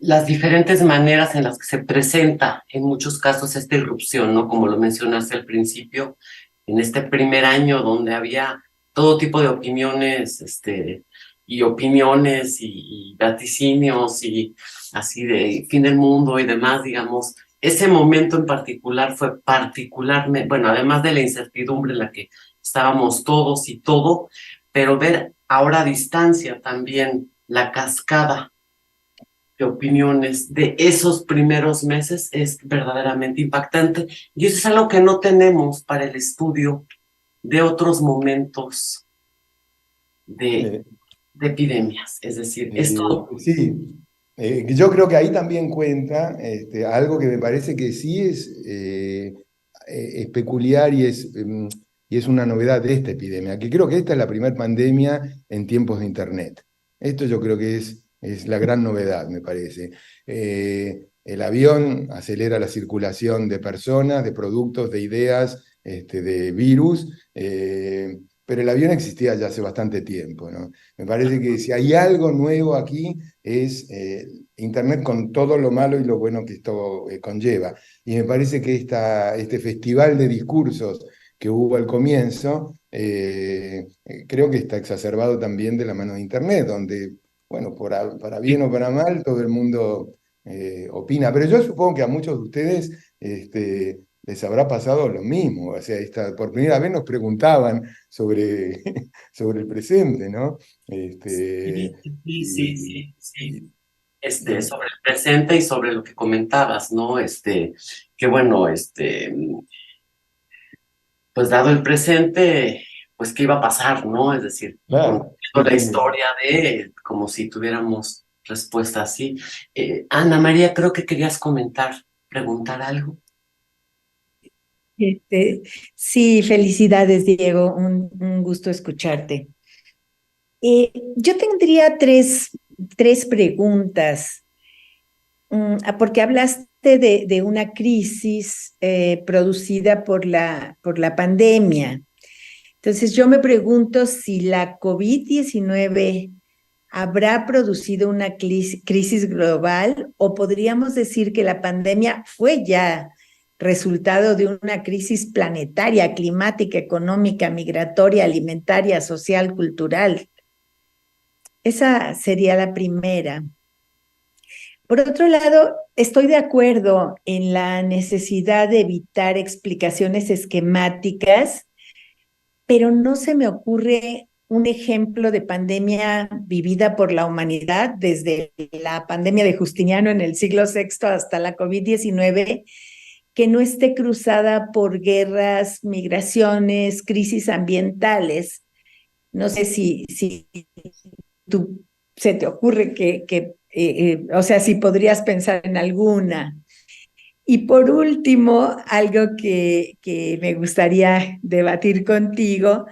las diferentes maneras en las que se presenta en muchos casos esta irrupción, ¿no? Como lo mencionaste al principio, en este primer año donde había todo tipo de opiniones, y vaticinios y así de fin del mundo y demás, digamos, ese momento en particular fue particularmente, bueno, además de la incertidumbre en la que estábamos todos y todo, pero ver ahora a distancia también la cascada de opiniones de esos primeros meses es verdaderamente impactante y eso es algo que no tenemos para el estudio de otros momentos de, Eh, de epidemias. Es decir, esto, sí, yo creo que ahí también cuenta algo que me parece que sí es peculiar y es una novedad de esta epidemia, que creo que esta es la primera pandemia en tiempos de Internet. Esto yo creo que es la gran novedad, me parece. El avión acelera la circulación de personas, de productos, de ideas, de virus, pero el avión existía ya hace bastante tiempo, ¿no? Me parece que si hay algo nuevo aquí es Internet con todo lo malo y lo bueno que esto conlleva. Y me parece que este festival de discursos que hubo al comienzo, creo que está exacerbado también de la mano de Internet, donde, bueno, para bien o para mal, todo el mundo opina. Pero yo supongo que a muchos de ustedes les habrá pasado lo mismo. O sea, por primera vez nos preguntaban sobre, sobre el presente, ¿no? Este, sí, sí, y, sí, sí. y- Sobre el presente y sobre lo que comentabas, ¿no? Que bueno, pues dado el presente. pues qué iba a pasar, ¿no? Es decir, Claro, conociendo sí, la sí. historia de como si tuviéramos respuesta así. Ana María, creo que querías comentar, preguntar algo. Este, sí, felicidades, Diego. Un gusto escucharte. Yo tendría tres preguntas, porque hablaste de una crisis producida por la pandemia. Entonces, yo me pregunto si la COVID-19 habrá producido una crisis global o podríamos decir que la pandemia fue ya resultado de una crisis planetaria, climática, económica, migratoria, alimentaria, social, cultural. Esa sería la primera. Por otro lado, estoy de acuerdo en la necesidad de evitar explicaciones esquemáticas, pero no se me ocurre un ejemplo de pandemia vivida por la humanidad desde la pandemia de Justiniano en el siglo VI hasta la COVID-19 que no esté cruzada por guerras, migraciones, crisis ambientales. No sé si tú, se te ocurre o sea, si podrías pensar en alguna. Y por último, algo que me gustaría debatir contigo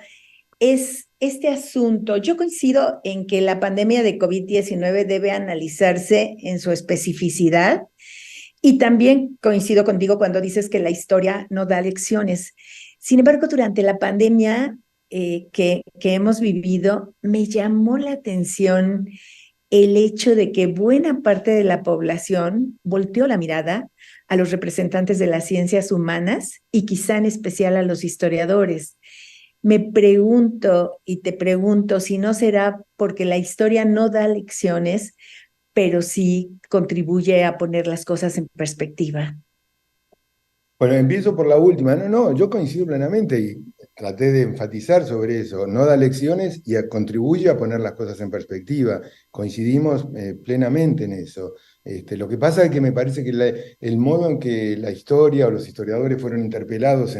es este asunto. Yo coincido en que la pandemia de COVID-19 debe analizarse en su especificidad y también coincido contigo cuando dices que la historia no da lecciones. Sin embargo, durante la pandemia que hemos vivido, me llamó la atención el hecho de que buena parte de la población volteó la mirada a los representantes de las ciencias humanas y quizá en especial a los historiadores. Me pregunto y te pregunto si no será porque la historia no da lecciones, pero sí contribuye a poner las cosas en perspectiva. Bueno, empiezo por la última. No, no, yo coincido plenamente y traté de enfatizar sobre eso. No da lecciones y contribuye a poner las cosas en perspectiva. Coincidimos plenamente en eso. Lo que pasa es que me parece que el modo en que la historia o los historiadores fueron interpelados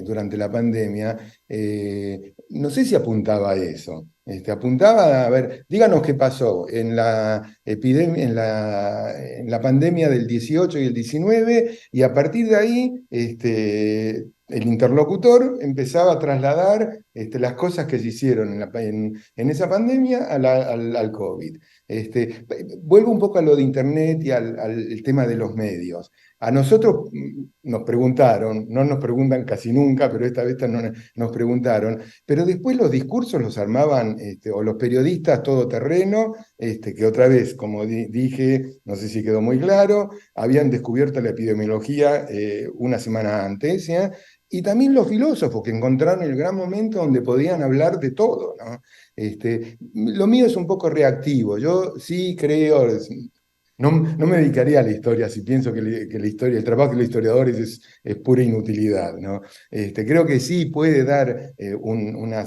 durante la pandemia, no sé si apuntaba a eso. Apuntaba a ver, díganos qué pasó en la epidemia, en la pandemia del 18 y el 19 y a partir de ahí el interlocutor empezaba a trasladar las cosas que se hicieron en esa pandemia al COVID. Vuelvo un poco a lo de Internet y al tema de los medios. A nosotros nos preguntaron, no nos preguntan casi nunca, pero esta vez nos preguntaron, pero después los discursos los armaban o los periodistas todoterreno, que otra vez, como dije, no sé si quedó muy claro, habían descubierto la epidemiología una semana antes, ¿eh? Y también los filósofos que encontraron el gran momento donde podían hablar de todo, ¿no? Lo mío es un poco reactivo, yo sí creo, no me dedicaría a la historia si pienso que la historia, el trabajo de los historiadores es pura inutilidad, ¿no? Creo que sí puede dar una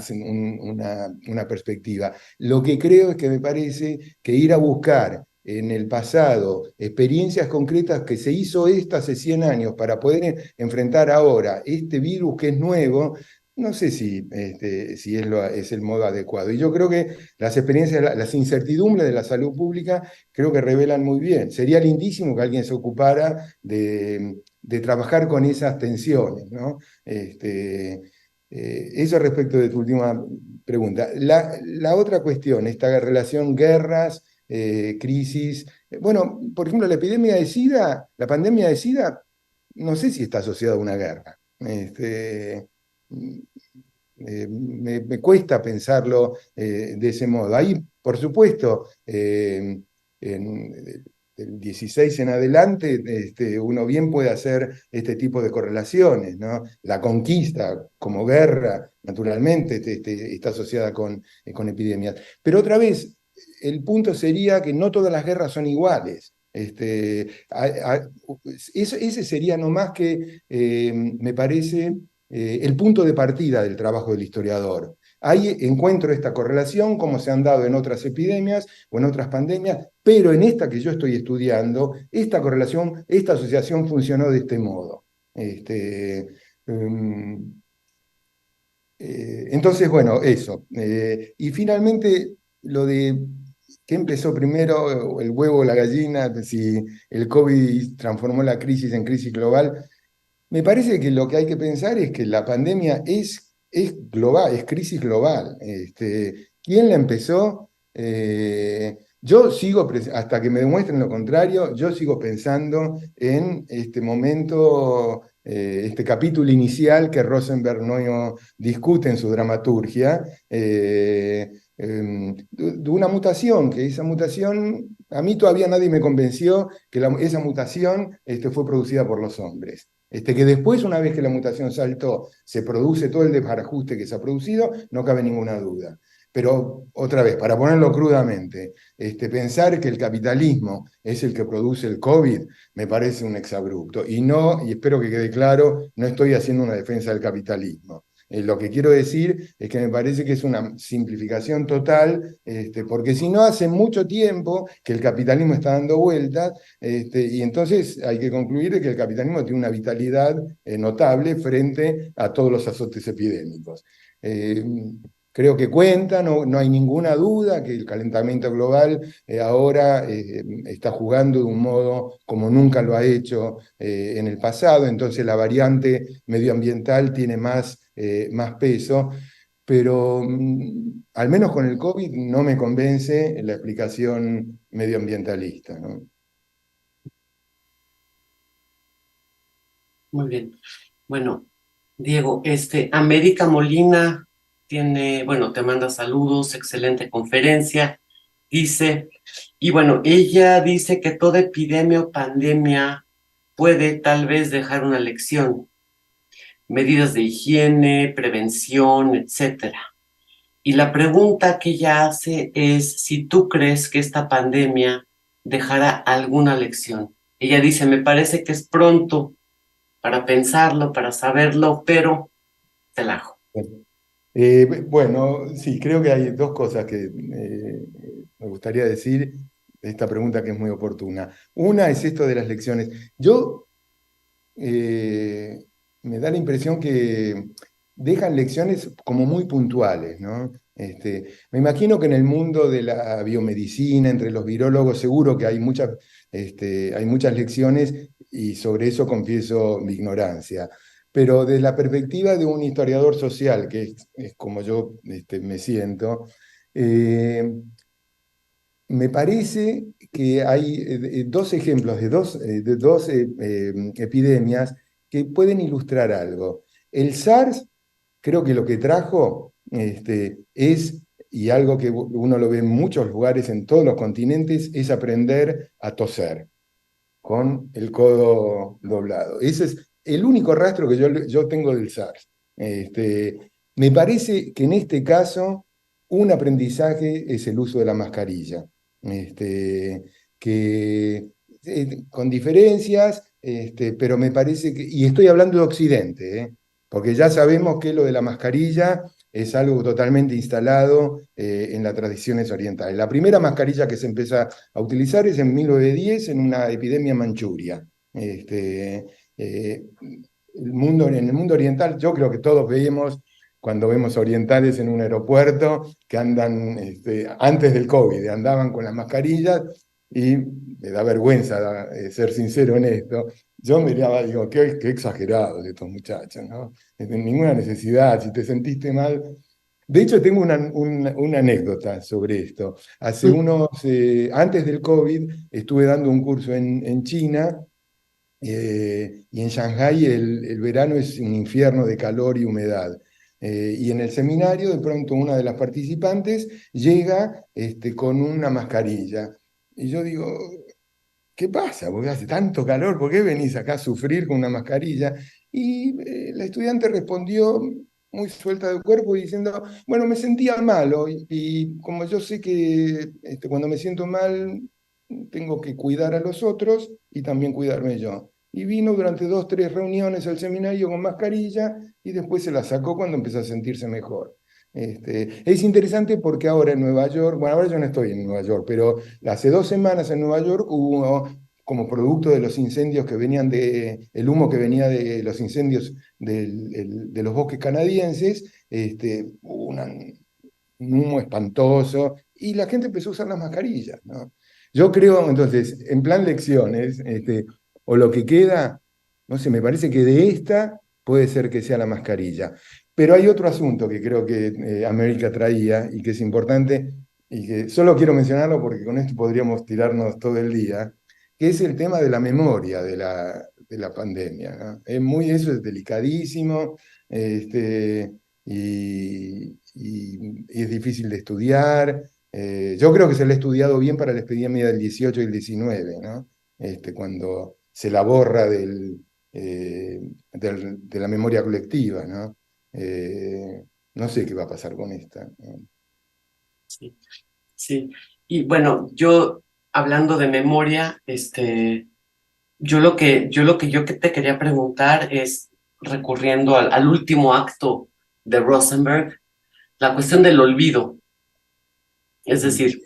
perspectiva. Lo que creo es que me parece que ir a buscar en el pasado experiencias concretas que se hizo esto hace 100 años para poder enfrentar ahora este virus que es nuevo, no sé si es el modo adecuado. Y yo creo que las experiencias, las incertidumbres de la salud pública creo que revelan muy bien. Sería lindísimo que alguien se ocupara de trabajar con esas tensiones, ¿no? Eso respecto de tu última pregunta. La otra cuestión, esta relación guerras, crisis. Bueno, por ejemplo, la epidemia de SIDA, la pandemia de SIDA, no sé si está asociada a una guerra. Me cuesta pensarlo de ese modo. Ahí, por supuesto, del 16 en adelante, uno bien puede hacer este tipo de correlaciones, ¿no? La conquista como guerra, naturalmente, está asociada con epidemias. Pero otra vez, el punto sería que no todas las guerras son iguales. Ese sería nomás que, me parece, el punto de partida del trabajo del historiador. Ahí encuentro esta correlación, como se han dado en otras epidemias o en otras pandemias, pero en esta que yo estoy estudiando, esta correlación, esta asociación funcionó de este modo. Um, Entonces, bueno, eso. Y finalmente, lo de qué empezó primero, el huevo o la gallina, si el COVID transformó la crisis en crisis global. Me parece que lo que hay que pensar es que la pandemia es global, es crisis global. ¿Quién la empezó? Yo sigo, hasta que me demuestren lo contrario, yo sigo pensando en este momento, este capítulo inicial que Rosenberg no discute en su dramaturgia, de una mutación, que esa mutación, a mí todavía nadie me convenció que esa mutación fue producida por los hombres. Que después, una vez que la mutación saltó, se produce todo el desbarajuste que se ha producido, no cabe ninguna duda. Pero otra vez, para ponerlo crudamente, pensar que el capitalismo es el que produce el COVID me parece un exabrupto. Y no, y espero que quede claro, no estoy haciendo una defensa del capitalismo. Lo que quiero decir es que me parece que es una simplificación total, porque si no, hace mucho tiempo que el capitalismo está dando vueltas, y entonces hay que concluir que el capitalismo tiene una vitalidad notable frente a todos los azotes epidémicos. Creo que cuenta, no hay ninguna duda que el calentamiento global ahora está jugando de un modo como nunca lo ha hecho en el pasado, entonces la variante medioambiental tiene más peso, pero al menos con el COVID no me convence la explicación medioambientalista, ¿no? Muy bien. Bueno, Diego, América Molina tiene, bueno, te manda saludos, excelente conferencia, dice, y bueno, ella dice que toda epidemia o pandemia puede tal vez dejar una lección, medidas de higiene, prevención, etcétera. Y la pregunta que ella hace es si tú crees que esta pandemia dejará alguna lección. Ella dice, me parece que es pronto para pensarlo, para saberlo, pero te la hago. Bueno, sí, creo que hay dos cosas que me gustaría decir de esta pregunta que es muy oportuna. Una es esto de las lecciones. Yo me da la impresión que dejan lecciones como muy puntuales, ¿no? Me imagino que en el mundo de la biomedicina, entre los virólogos, seguro que hay muchas lecciones y sobre eso confieso mi ignorancia. Pero desde la perspectiva de un historiador social, que es como yo me siento, eh, me parece que hay dos ejemplos de dos epidemias que pueden ilustrar algo. El SARS, creo que lo que trajo es, y algo que uno lo ve en muchos lugares, en todos los continentes, es aprender a toser con el codo doblado. Ese es el único rastro que yo tengo del SARS. Me parece que en este caso un aprendizaje es el uso de la mascarilla, que con diferencias, pero me parece que, y estoy hablando de Occidente, porque ya sabemos que lo de la mascarilla es algo totalmente instalado en las tradiciones orientales. La primera mascarilla que se empieza a utilizar es en 1910 en una epidemia en Manchuria. En el mundo oriental, yo creo que todos veíamos, cuando vemos orientales en un aeropuerto, que andan, antes del COVID, andaban con las mascarillas, y me da vergüenza ser sincero en esto. Yo miraba, digo, qué exagerados estos muchachos, ¿no? Ninguna necesidad, si te sentiste mal. De hecho, tengo una anécdota sobre esto. Antes del COVID, estuve dando un curso en China, y en Shanghái el verano es un infierno de calor y humedad. Y en el seminario, de pronto, una de las participantes llega con una mascarilla. Y yo digo, ¿qué pasa? Porque hace tanto calor, ¿por qué venís acá a sufrir con una mascarilla? Y la estudiante respondió muy suelta de cuerpo diciendo, bueno, me sentía mal hoy y como yo sé que cuando me siento mal tengo que cuidar a los otros y también cuidarme yo. Y vino durante 2, 3 reuniones al seminario con mascarilla y después se la sacó cuando empezó a sentirse mejor. Es interesante porque ahora en Nueva York, bueno, ahora yo no estoy en Nueva York, pero hace 2 semanas en Nueva York hubo como producto de los incendios que venían el humo que venía de los incendios de los bosques canadienses, hubo un humo espantoso, y la gente empezó a usar las mascarillas, ¿no? Yo creo, entonces, en plan lecciones, o lo que queda, no sé, me parece que de esta puede ser que sea la mascarilla. Pero hay otro asunto que creo que América traía y que es importante, y que solo quiero mencionarlo porque con esto podríamos tirarnos todo el día, que es el tema de la memoria de la pandemia, ¿no? Eso es delicadísimo, y es difícil de estudiar. Yo creo que se le ha estudiado bien para la epidemia del 18 y el 19, ¿no? Cuando se la borra de la memoria colectiva, ¿no? No sé qué va a pasar con esta, ¿no? Sí, sí. Y bueno, yo hablando de memoria, yo que te quería preguntar es, recurriendo al último acto de Rosenberg, la cuestión del olvido. Es decir,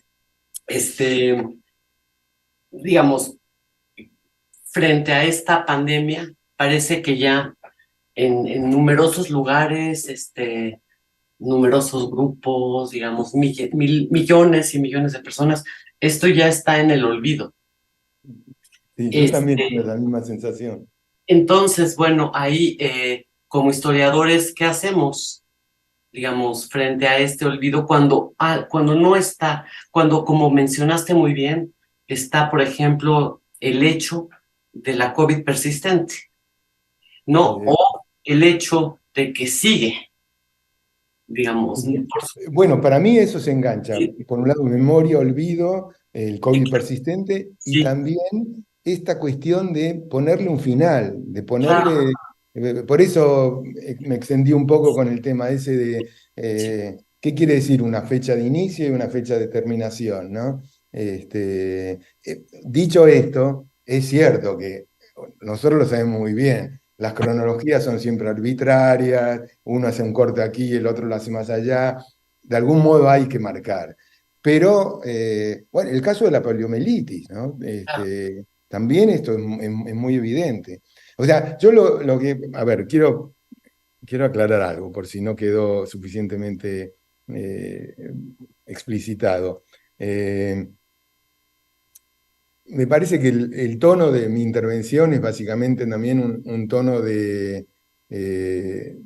este, digamos, frente a esta pandemia, parece que ya en numerosos lugares, numerosos grupos, digamos, millones y millones de personas, esto ya está en el olvido. Sí, yo también tuve Este, la misma sensación. entonces, bueno, ahí como historiadores, ¿qué hacemos? Digamos, frente a este olvido cuando no está, cuando, como mencionaste muy bien, está, por ejemplo, el hecho de la COVID persistente, ¿no? Eh, O el hecho de que sigue, digamos, Bueno, para mí eso se engancha. sí, Por un lado, memoria, olvido, el COVID persistente, y sí, también esta cuestión de ponerle un final, de claro, ponerle... Por eso me extendí un poco con el tema ese de qué quiere decir una fecha de inicio y una fecha de terminación, ¿no? Dicho esto, es cierto que nosotros lo sabemos muy bien. Las cronologías son siempre arbitrarias, uno hace un corte aquí y el otro lo hace más allá. De algún modo hay que marcar. Pero, bueno, el caso de la poliomielitis, ¿no? claro. También esto es muy evidente. O sea, yo lo que, a ver, quiero aclarar algo por si no quedó suficientemente eh, explicitado. Eh, Me parece que el tono de mi intervención es básicamente también un tono eh, de,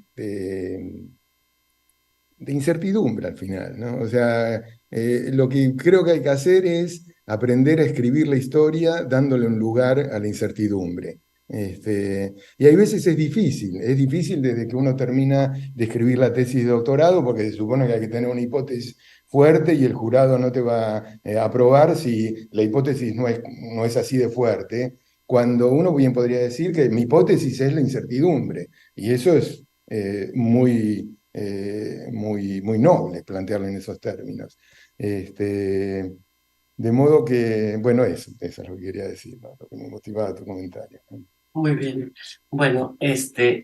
de incertidumbre al final, ¿no? O sea, lo que creo que hay que hacer es aprender a escribir la historia dándole un lugar a la incertidumbre. Y hay veces es difícil desde que uno termina de escribir la tesis de doctorado, porque se supone que hay que tener una hipótesis fuerte y el jurado no te va a aprobar si la hipótesis no es así de fuerte, cuando uno bien podría decir que mi hipótesis es la incertidumbre, y eso es muy noble plantearlo en esos términos. De modo que, bueno, eso es lo que quería decir, ¿no? Lo que me motivaba tu comentario, ¿no? Muy bien. Bueno,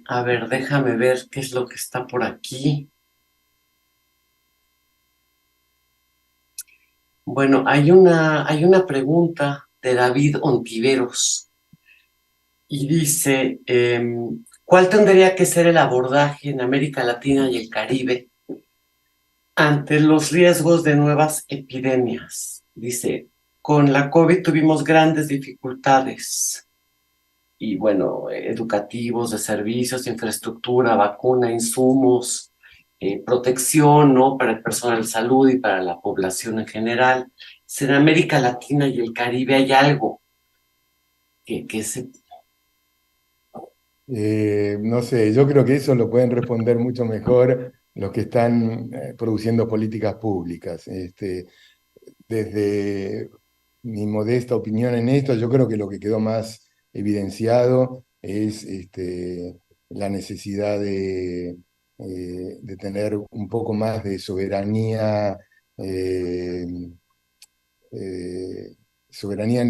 a ver, déjame ver qué es lo que está por aquí. Bueno, hay una pregunta de David Ontiveros y dice, ¿cuál tendría que ser el abordaje en América Latina y el Caribe ante los riesgos de nuevas epidemias? Dice, con la COVID tuvimos grandes dificultades y bueno, educativos, de servicios, infraestructura, vacuna, insumos, protección, ¿no? Para el personal de salud y para la población en general. Si en América Latina y el Caribe hay algo que se... No sé, yo creo que eso lo pueden responder mucho mejor los que están produciendo políticas públicas. Desde mi modesta opinión en esto, yo creo que lo que quedó más evidenciado es la necesidad de tener un poco más de soberanía, eh, eh, soberanía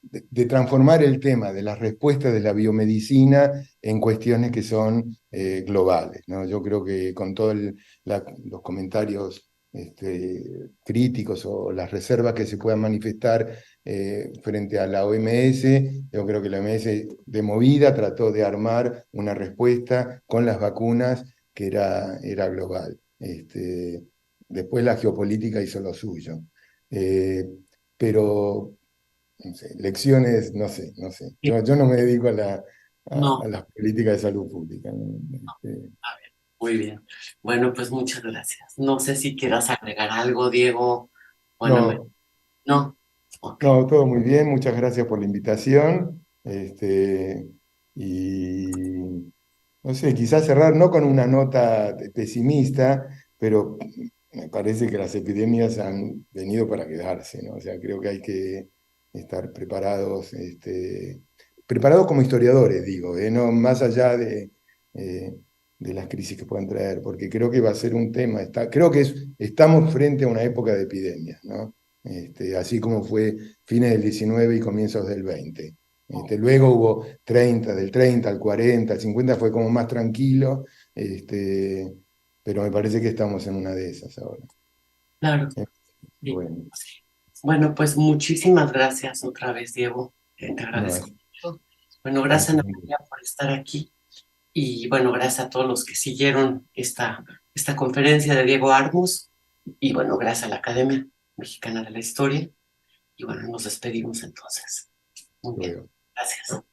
de transformar el tema de las respuestas de la biomedicina en cuestiones que son globales, ¿no? Yo creo que con todos los comentarios críticos o las reservas que se puedan manifestar frente a la OMS. Yo creo que la OMS de movida trató de armar una respuesta con las vacunas que era global. Después la geopolítica hizo lo suyo. Pero no sé, lecciones, no sé, no sé. Yo no me dedico a No, las políticas de salud pública, ¿no? muy bien. Bueno, pues muchas gracias. No sé si quieras agregar algo, Diego. Bueno, No, no. Ok. no, todo muy bien, muchas gracias por la invitación. Y no sé, quizás cerrar no con una nota pesimista, pero me parece que las epidemias han venido para quedarse, ¿no? O sea, creo que hay que estar preparados, preparados como historiadores, digo, no más allá eh, de las crisis que puedan traer, porque creo que va a ser un tema, creo que estamos frente a una época de epidemias, ¿no? Así como fue fines del 19 y comienzos del 20. Luego hubo del 30 al 40, al 50 fue como más tranquilo, pero me parece que estamos en una de esas ahora. Claro. Eh, Sí. Bueno, Bueno, pues muchísimas gracias otra vez, Diego. Te no, agradezco mucho. Bueno, ha gracias, sido un gusto. Natalia, por estar aquí. Y bueno, gracias a todos los que siguieron esta conferencia de Diego Armos. Y bueno, gracias a la Academia Mexicana de la Historia. Y bueno, nos despedimos entonces. Muy bien. Luego. Gracias.